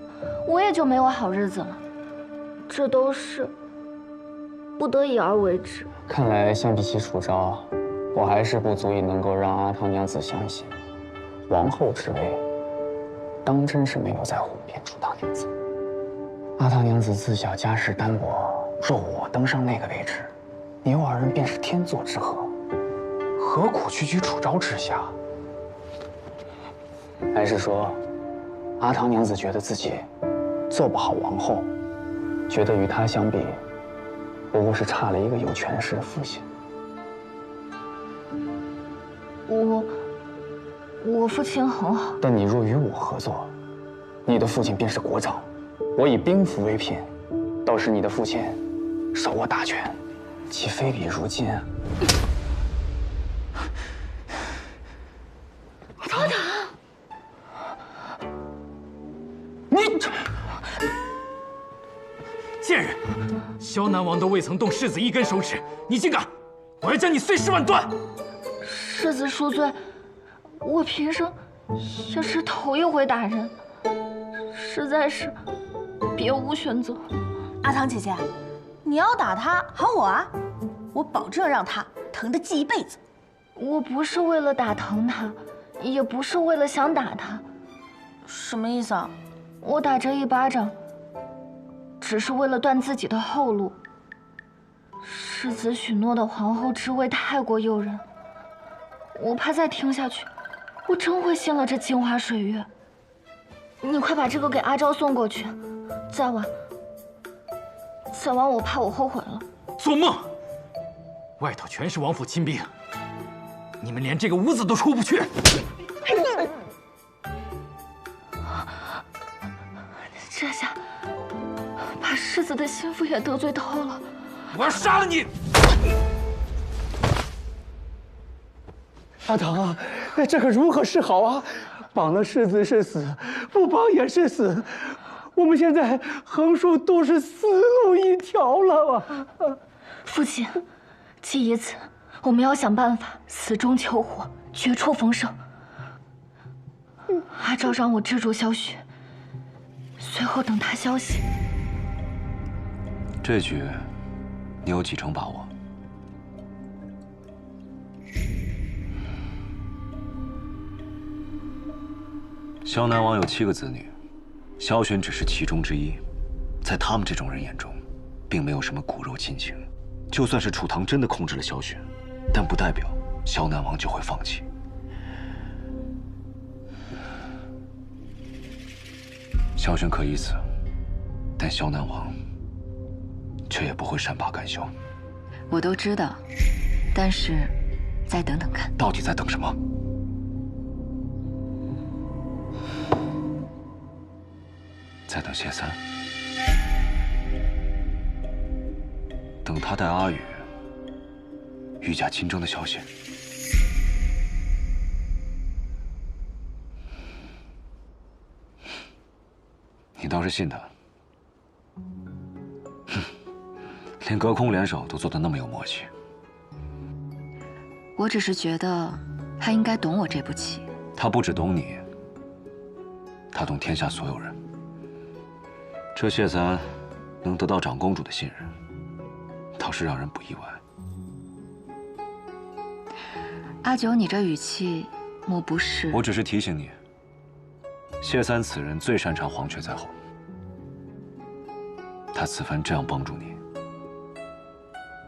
Speaker 8: 我也就没有好日子了。这都是不得已而为之。
Speaker 18: 看来相比起楚昭，我还是不足以能够让阿唐娘子相信。王后之位，当真是没有在哄骗楚唐娘子。阿唐娘子自小家世单薄，若我登上那个位置，你我二人便是天作之合，何苦区居楚昭之下？还是说，阿唐娘子觉得自己做不好王后，觉得与她相比，不过是差了一个有权势的父亲？
Speaker 8: 我父亲很好，
Speaker 18: 但你若与我合作，你的父亲便是国丈，我以兵符为聘，到时你的父亲手握大权，岂非比如今啊？
Speaker 8: 阿唐，
Speaker 21: 萧南王都未曾动世子一根手指，你竟敢！我要将你碎尸万段！
Speaker 8: 世子恕罪，我平生也是头一回打人，实在是别无选择。
Speaker 13: 阿唐姐姐，你要打他，喊我啊，我保证让他疼得记一辈子。
Speaker 8: 我不是为了打疼他，也不是为了想打他。
Speaker 13: 什么意思啊？
Speaker 8: 我打这一巴掌，只是为了断自己的后路。世子许诺的皇后之位太过诱人，我怕再听下去，我真会信了这镜花水月。你快把这个给阿昭送过去，再晚我怕我后悔了。
Speaker 21: 做梦！外头全是王府亲兵，你们连这个屋子都出不去。
Speaker 8: 这下把世子的心腹也得罪透了。
Speaker 21: 我要杀了你！
Speaker 11: 阿唐啊，这可如何是好啊？绑了世子是死，不绑也是死。我们现在横竖都是死路一条了啊！
Speaker 8: 父亲，既已此，我们要想办法死中求活，绝处逢生。阿昭让我制住萧旭，随后等他消息。
Speaker 3: 这局你有几成把握？萧南王有7个子女，萧玄只是其中之一，在他们这种人眼中，并没有什么骨肉亲情。就算是楚唐真的控制了萧玄，但不代表萧南王就会放弃。萧玄可以死，但萧南王却也不会善罢甘休。
Speaker 4: 我都知道，但是再等等看。
Speaker 3: 到底在等什么？在等谢三，等他带阿宇御驾亲征的消息。你倒是信他。哼，连隔空联手都做得那么有默契。
Speaker 4: 我只是觉得他应该懂我这步棋。
Speaker 3: 他不只懂你，他懂天下所有人。这谢三能得到长公主的信任，倒是让人不意外。
Speaker 4: 阿九，你这语气，莫不是……
Speaker 3: 我只是提醒你，谢三此人最擅长黄雀在后。他此番这样帮助你，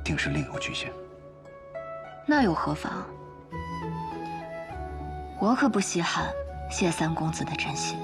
Speaker 3: 定是另有居心。
Speaker 4: 那又何妨？我可不稀罕谢三公子的真心。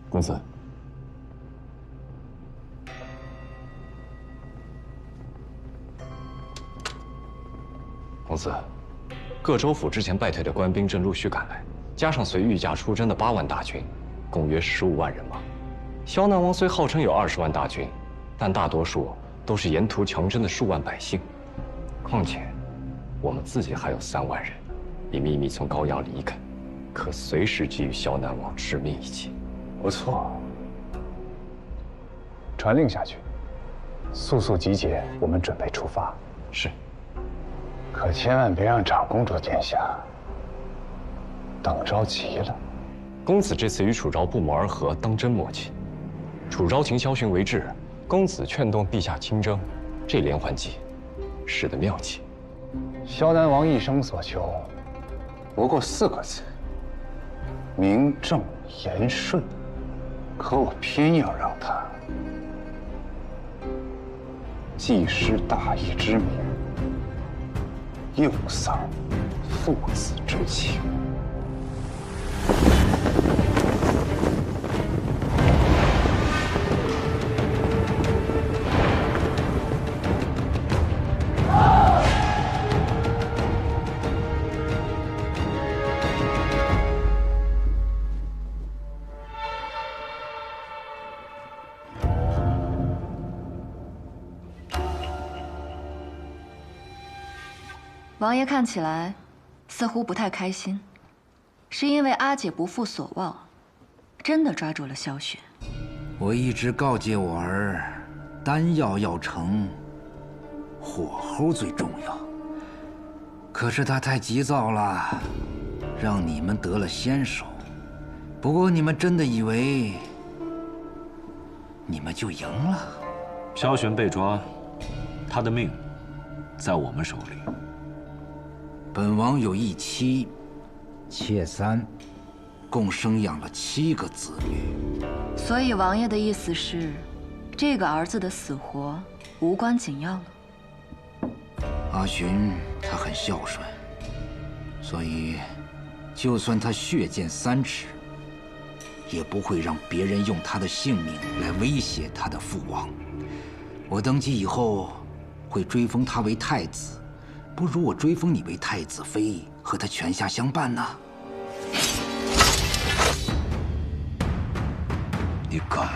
Speaker 5: 公子，公子，各州府之前败退的官兵正陆续赶来，加上随御驾出征的8万大军，共约15万人马。萧南王虽号称有20万大军，但大多数都是沿途强征的数万百姓。况且，我们自己还有3万人，已秘密从高阳离开，可随时给予萧南王致命一击。
Speaker 12: 不错，传令下去，速速集结，我们准备出发。
Speaker 5: 是。
Speaker 12: 可千万别让长公主殿下等着急了。
Speaker 5: 公子这次与楚昭不谋而合，当真默契。楚昭请萧玄为质，公子劝动陛下亲征，这连环计，使得妙计。
Speaker 12: 萧南王一生所求，不过4个字：名正言顺。可我偏要让他
Speaker 18: 既失大义之名，又丧父子之情。
Speaker 4: 王爷看起来似乎不太开心，是因为阿姐不负所望，真的抓住了萧玄。
Speaker 15: 我一直告诫我儿，丹药要成，火候最重要。可是他太急躁了，让你们得了先手。不过你们真的以为你们就赢了？
Speaker 3: 萧玄被抓，他的命在我们手里。
Speaker 15: 本王有一妻，妾3，共生养了7个子女。
Speaker 4: 所以王爷的意思是，这个儿子的死活无关紧要了。
Speaker 15: 阿寻他很孝顺，所以就算他血溅3尺，也不会让别人用他的性命来威胁他的父王。我登基以后会追封他为太子。不如我追封你为太子妃，和他泉下相伴呢？
Speaker 3: 你敢？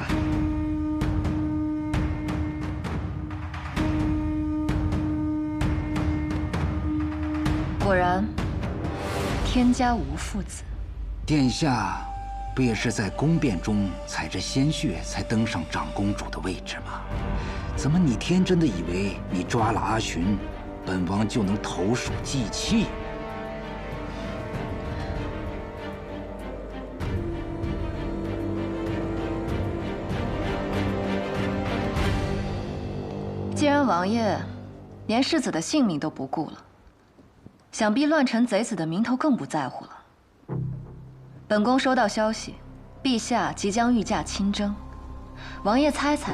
Speaker 4: 果然，天家无父子。
Speaker 15: 殿下不也是在宫变中踩着鲜血才登上长公主的位置吗？怎么你天真的以为你抓了阿寻，本王就能投鼠忌器？
Speaker 4: 既然王爷连世子的性命都不顾了，想必乱臣贼子的名头更不在乎了。本宫收到消息，陛下即将御驾亲征，王爷猜猜，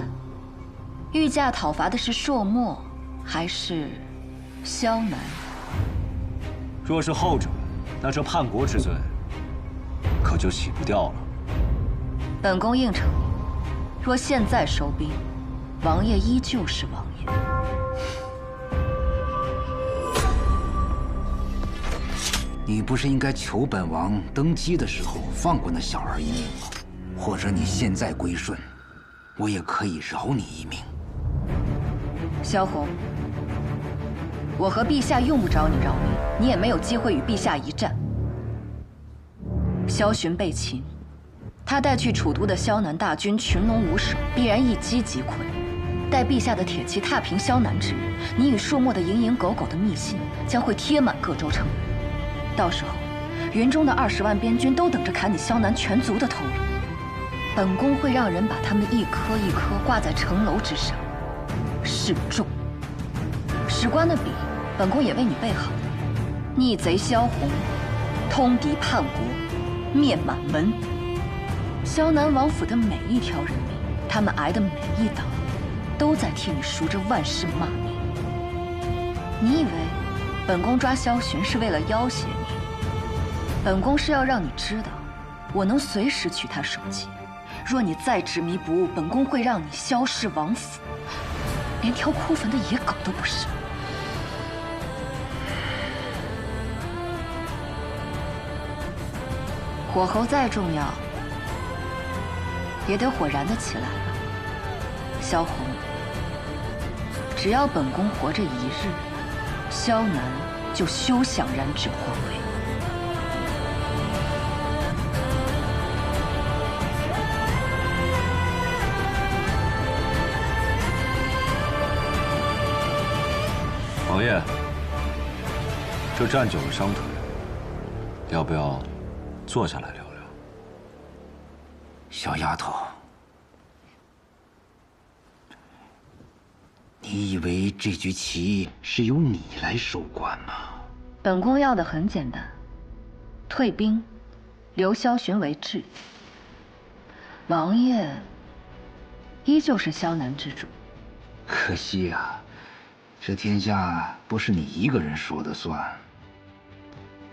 Speaker 4: 御驾讨伐的是朔漠，还是萧南？
Speaker 3: 若是后者，那这叛国之罪可就洗不掉了。
Speaker 4: 本宫应承你，若现在收兵，王爷依旧是王爷。
Speaker 15: 你不是应该求本王登基的时候放过那小儿一命吗？或者你现在归顺，我也可以饶你一命。
Speaker 4: 萧红，我和陛下用不着你饶命，你也没有机会与陛下一战。萧寻被擒，他带去楚都的萧南大军群龙无首，必然一击即溃。待陛下的铁骑踏平萧南之日，你与朔漠的蝇营狗苟的密信将会贴满各州城门。到时候，云中的20万边军都等着砍你萧南全族的头颅。本宫会让人把他们一颗一颗挂在城楼之上，示众。史官的笔，本宫也为你备好。逆贼萧红，通敌叛国，灭满门。萧南王府的每一条人命，他们挨的每一刀，都在替你赎着万世骂名。你以为本宫抓萧寻是为了要挟你？本宫是要让你知道，我能随时取他首级。若你再执迷不悟，本宫会让你萧氏王府连条枯坟的野狗都不是。火候再重要，也得火燃得起来了。萧红，只要本宫活着一日，萧南就休想染指皇位。
Speaker 3: 王爷，这站久了伤腿，要不要坐下来聊聊？
Speaker 15: 小丫头，你以为这局棋是由你来收官吗？
Speaker 4: 本宫要的很简单，退兵，留萧寻为质。王爷依旧是萧南之主，
Speaker 15: 可惜啊，这天下不是你一个人说的算。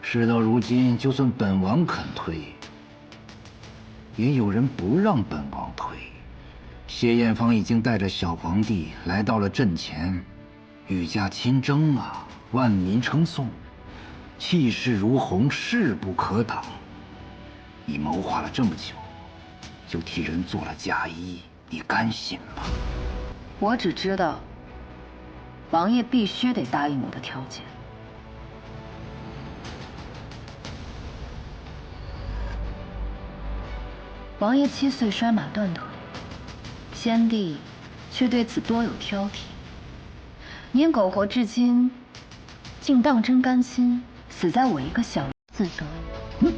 Speaker 15: 事到如今，就算本王肯退，也有人不让本王退。谢艳芳已经带着小皇帝来到了阵前，御驾亲征啊，万民称颂，气势如虹，势不可挡。你谋划了这么久，就替人做了嫁衣，你甘心吗？
Speaker 4: 我只知道，王爷必须得答应我的条件。王爷7岁摔马断腿，先帝却对此多有挑剔。您苟活至今，竟当真甘心死在我一个小自得？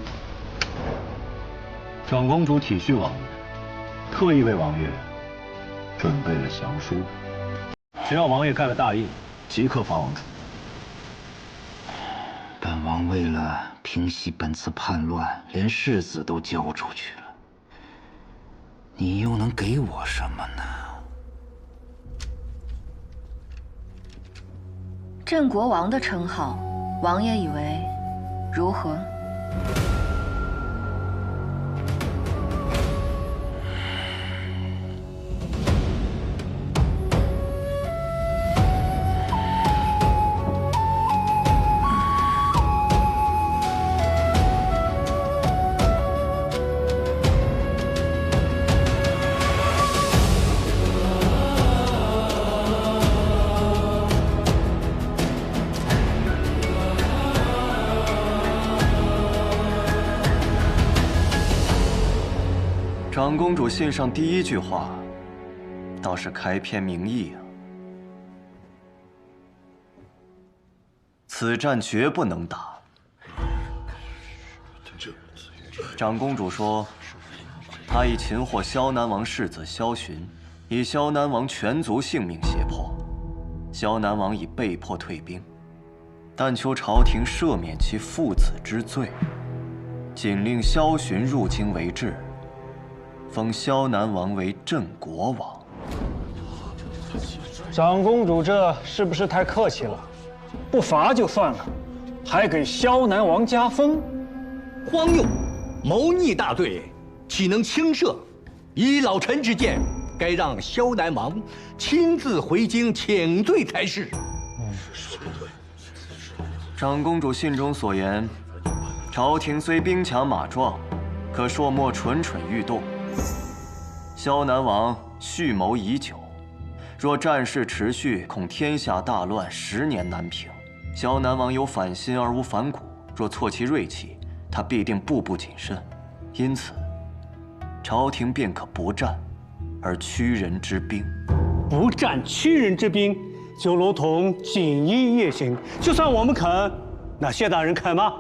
Speaker 5: 长公主体恤王爷，特意为王爷准备了降书，只要王爷盖了大印，即刻发王出。
Speaker 15: 本王为了平息本次叛乱，连世子都交出去了。你又能给我什么呢？
Speaker 4: 镇国王的称号，王爷以为如何？
Speaker 3: 长公主信上第一句话，倒是开篇明义啊。此战绝不能打。长公主说，她已擒获萧南王世子萧寻，以萧南王全族性命胁迫，萧南王已被迫退兵，但求朝廷赦免其父子之罪，仅令萧寻入京为质。封萧南王为镇国王。
Speaker 11: 长公主这是不是太客气了？不罚就算了，还给萧南王加封？
Speaker 9: 荒谬！谋逆大罪，岂能轻赦？依老臣之见，该让萧南王亲自回京请罪才是。
Speaker 3: 长公主信中所言，朝廷虽兵强马壮，可朔漠蠢蠢欲动。萧南王蓄谋已久，若战事持续，恐天下大乱，10年难平。萧南王有反心而无反骨，若挫其锐气，他必定步步谨慎。因此，朝廷便可不战，而屈人之兵。
Speaker 11: 不战屈人之兵，就如同锦衣夜行。就算我们肯，那谢大人肯吗？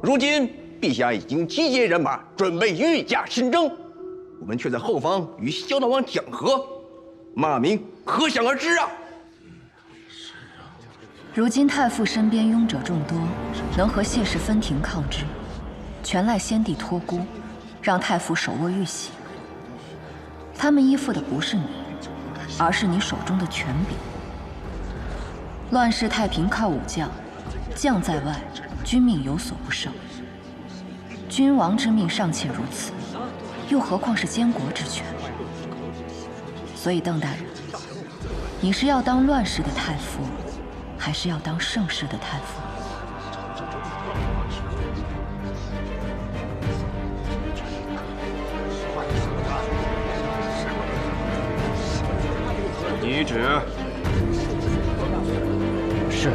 Speaker 9: 如今陛下已经集结人马，准备御驾亲征。我们却在后方与萧南王讲和，骂名可想而知啊！
Speaker 4: 如今太傅身边拥者众多，能和谢氏分庭抗之，全赖先帝托孤，让太傅手握玉玺。他们依附的不是你，而是你手中的权柄。乱世太平靠武将，将在外，君命有所不受。君王之命尚且如此，又何况是监国之权？所以，邓大人，你是要当乱世的太傅，还是要当盛世的太傅？
Speaker 3: 懿旨。
Speaker 11: 是。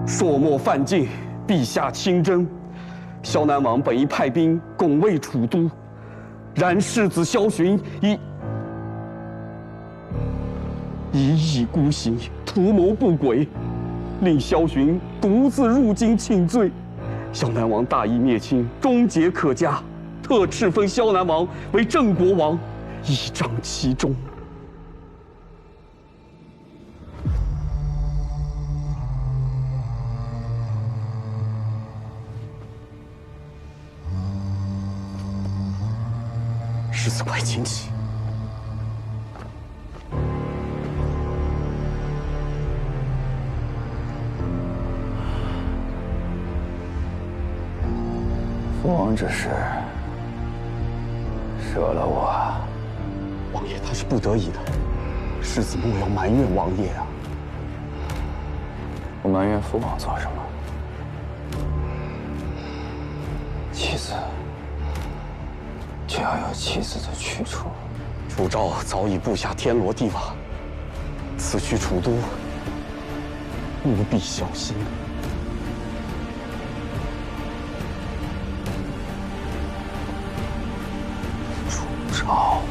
Speaker 22: 朔漠犯境，陛下亲征。萧南王本意派兵拱卫楚都，然世子萧寻一意孤行，图谋不轨，令萧寻独自入京请罪。萧南王大义灭亲，终结可嘉，特敕封萧南王为镇国王，以彰其忠。日子快近起。
Speaker 18: 父王这是舍了我。
Speaker 22: 王爷他是不得已的，世子莫要埋怨王爷啊。
Speaker 18: 我埋怨父王做什么？妻子就要有妻子的去处。
Speaker 22: 楚昭早已布下天罗地网，此去楚都，务必小心。
Speaker 18: 楚昭。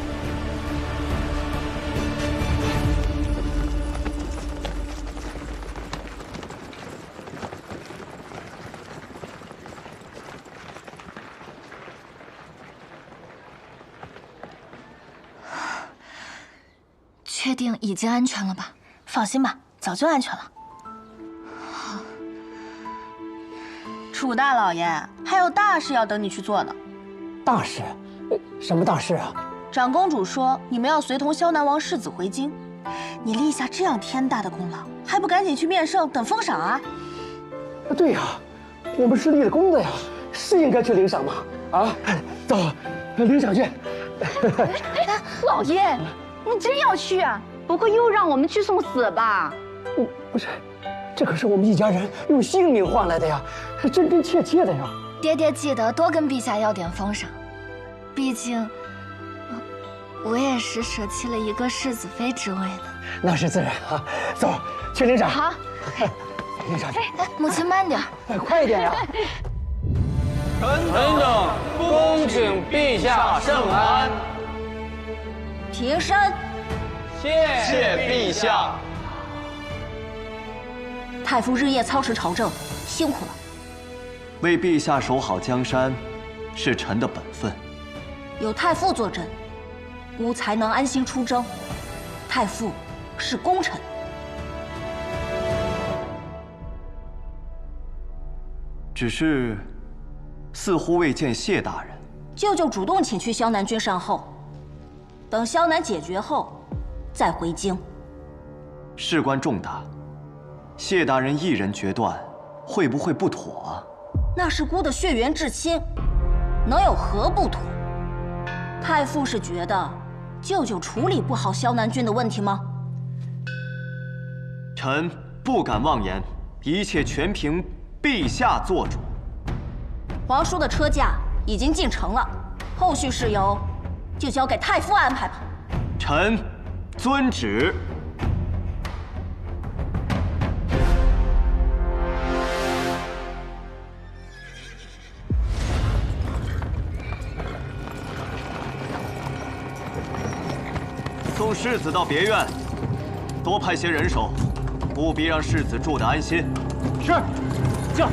Speaker 8: 确定已经安全了吧？
Speaker 13: 放心吧，早就安全了。楚大老爷还有大事要等你去做呢。
Speaker 11: 大事？什么大事啊？
Speaker 13: 长公主说你们要随同萧南王世子回京，你立下这样天大的功劳，还不赶紧去面圣等封赏啊？
Speaker 11: 对呀，我们是立了功的呀，是应该去领赏嘛。啊，走，领赏去。
Speaker 1: 老爷，你真要去啊？不会又让我们去送死吧？
Speaker 11: 不是，这可是我们一家人用性命换来的呀，是真真切切的呀。
Speaker 8: 爹爹记得多跟陛下要点封赏，毕竟我也是舍弃了一个世子妃之位呢。
Speaker 11: 那是自然啊，走，去领赏。
Speaker 8: 好，
Speaker 11: 领赏去。
Speaker 8: 母亲慢点，
Speaker 11: 快一点呀。
Speaker 18: 臣等恭请陛下圣安。
Speaker 13: 平身。
Speaker 18: 谢陛下。
Speaker 13: 太傅日夜操持朝政，辛苦了。
Speaker 3: 为陛下守好江山，是臣的本分。
Speaker 13: 有太傅坐镇，吾才能安心出征。太傅是功臣。
Speaker 3: 只是，似乎未见谢大人。
Speaker 13: 舅舅主动请去萧南君善后，等萧南解决后，再回京。
Speaker 3: 事关重大，谢大人一人决断，会不会不妥啊？
Speaker 13: 那是姑的血缘至亲，能有何不妥？太傅是觉得舅舅处理不好萧南君的问题吗？
Speaker 3: 臣不敢妄言，一切全凭陛下做主。
Speaker 13: 皇叔的车驾已经进城了，后续事由就交给太傅安排吧。
Speaker 3: 臣遵旨。送世子到别院，多派些人手，务必让世子住得安心。
Speaker 22: 是，驾。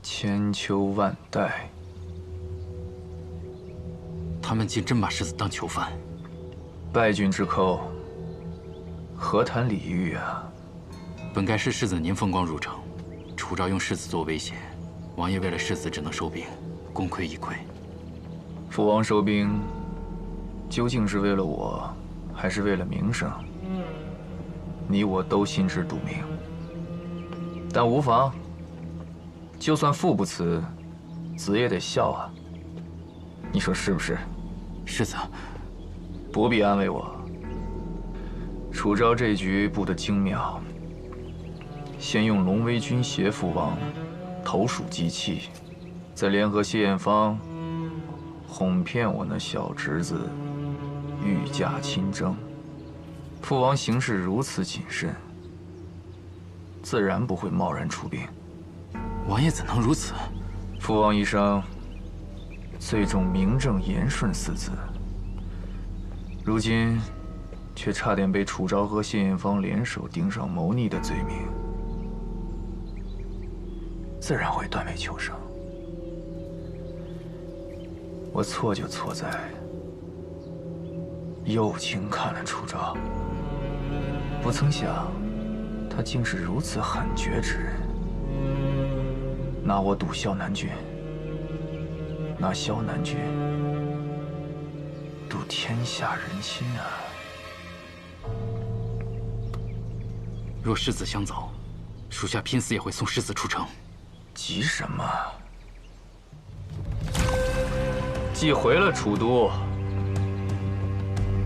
Speaker 18: 千秋万代，
Speaker 21: 他们竟真把世子当囚犯。
Speaker 18: 败军之寇，何谈礼遇啊？
Speaker 21: 本该是世子您风光入城，楚昭用世子做威胁，王爷为了世子只能收兵，功亏一篑。
Speaker 18: 父王收兵，究竟是为了我，还是为了名声？你我都心知肚明。但无妨。就算父不辞，子也得孝啊。你说是不是？
Speaker 21: 世子，
Speaker 18: 不必安慰我。楚昭这局布得精妙，先用龙威军胁父王投鼠忌器，再联合谢艳芳哄骗我那小侄子御驾亲征。父王行事如此谨慎，自然不会贸然出兵。
Speaker 21: 王爷怎能如此？
Speaker 18: 父王一生最重名正言顺4字，如今却差点被楚昭和谢艳芳联手顶上谋逆的罪名，自然会断尾求生。我错就错在又轻看了楚昭，不曾想他竟是如此狠绝之人，拿我赌萧南郡，拿萧南郡赌天下人心啊！
Speaker 21: 若世子相早，属下拼死也会送世子出城。
Speaker 18: 急什么？既回了楚都，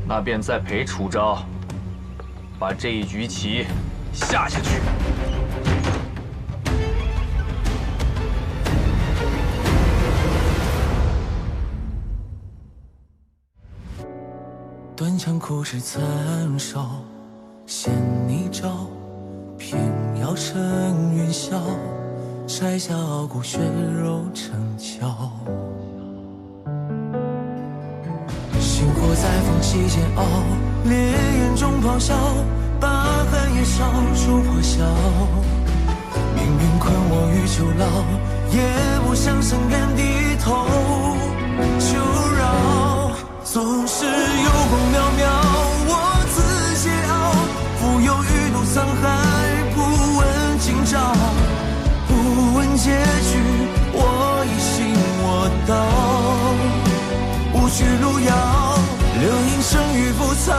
Speaker 18: 那便再陪楚昭把这一局棋下下去。
Speaker 6: 断肠苦事残烧，衔泥沼，平遥生云霄，摘下傲骨血肉成鞘。星火在缝隙间熬，烈焰中咆哮，把寒夜烧出破晓。命运困我于囚牢，也不想深敢低头。求饶，总是有光渺渺，我自桀骜，浮游欲渡沧海，不问今朝，不问结局，我已信我道，无需路遥。流萤生于浮草，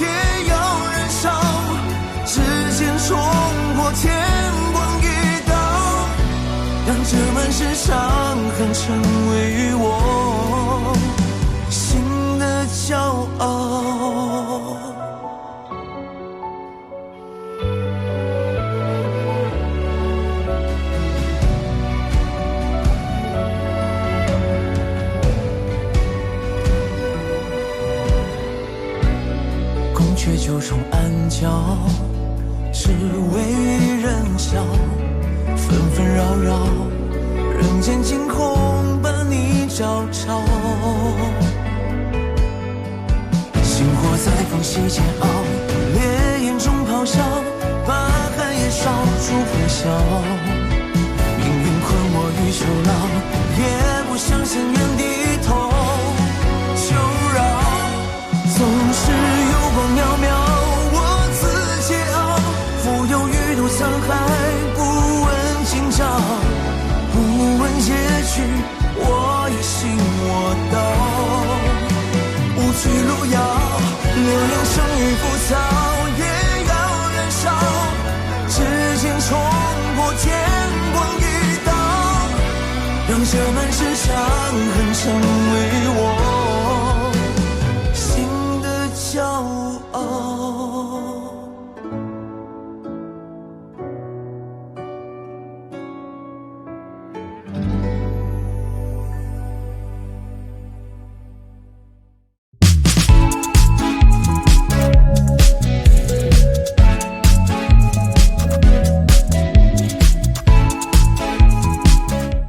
Speaker 6: 也要燃烧，指尖冲破天光一道，让这满身伤痕成为我心的骄傲。却九重暗角，只为与人笑，纷纷扰扰，人间惊恐把你照照。星火在缝隙间熬，烈焰中咆哮，把寒夜烧出破晓。命运困我于囚牢，也不想深愿低头。求饶，总是有光渺渺，我自桀骜，浮游欲渡沧海，不问今朝，不问结局，我已信我道，无惧路遥，流萤生于浮草，也要燃烧，指尖冲破天光一道，让这满身伤痕成为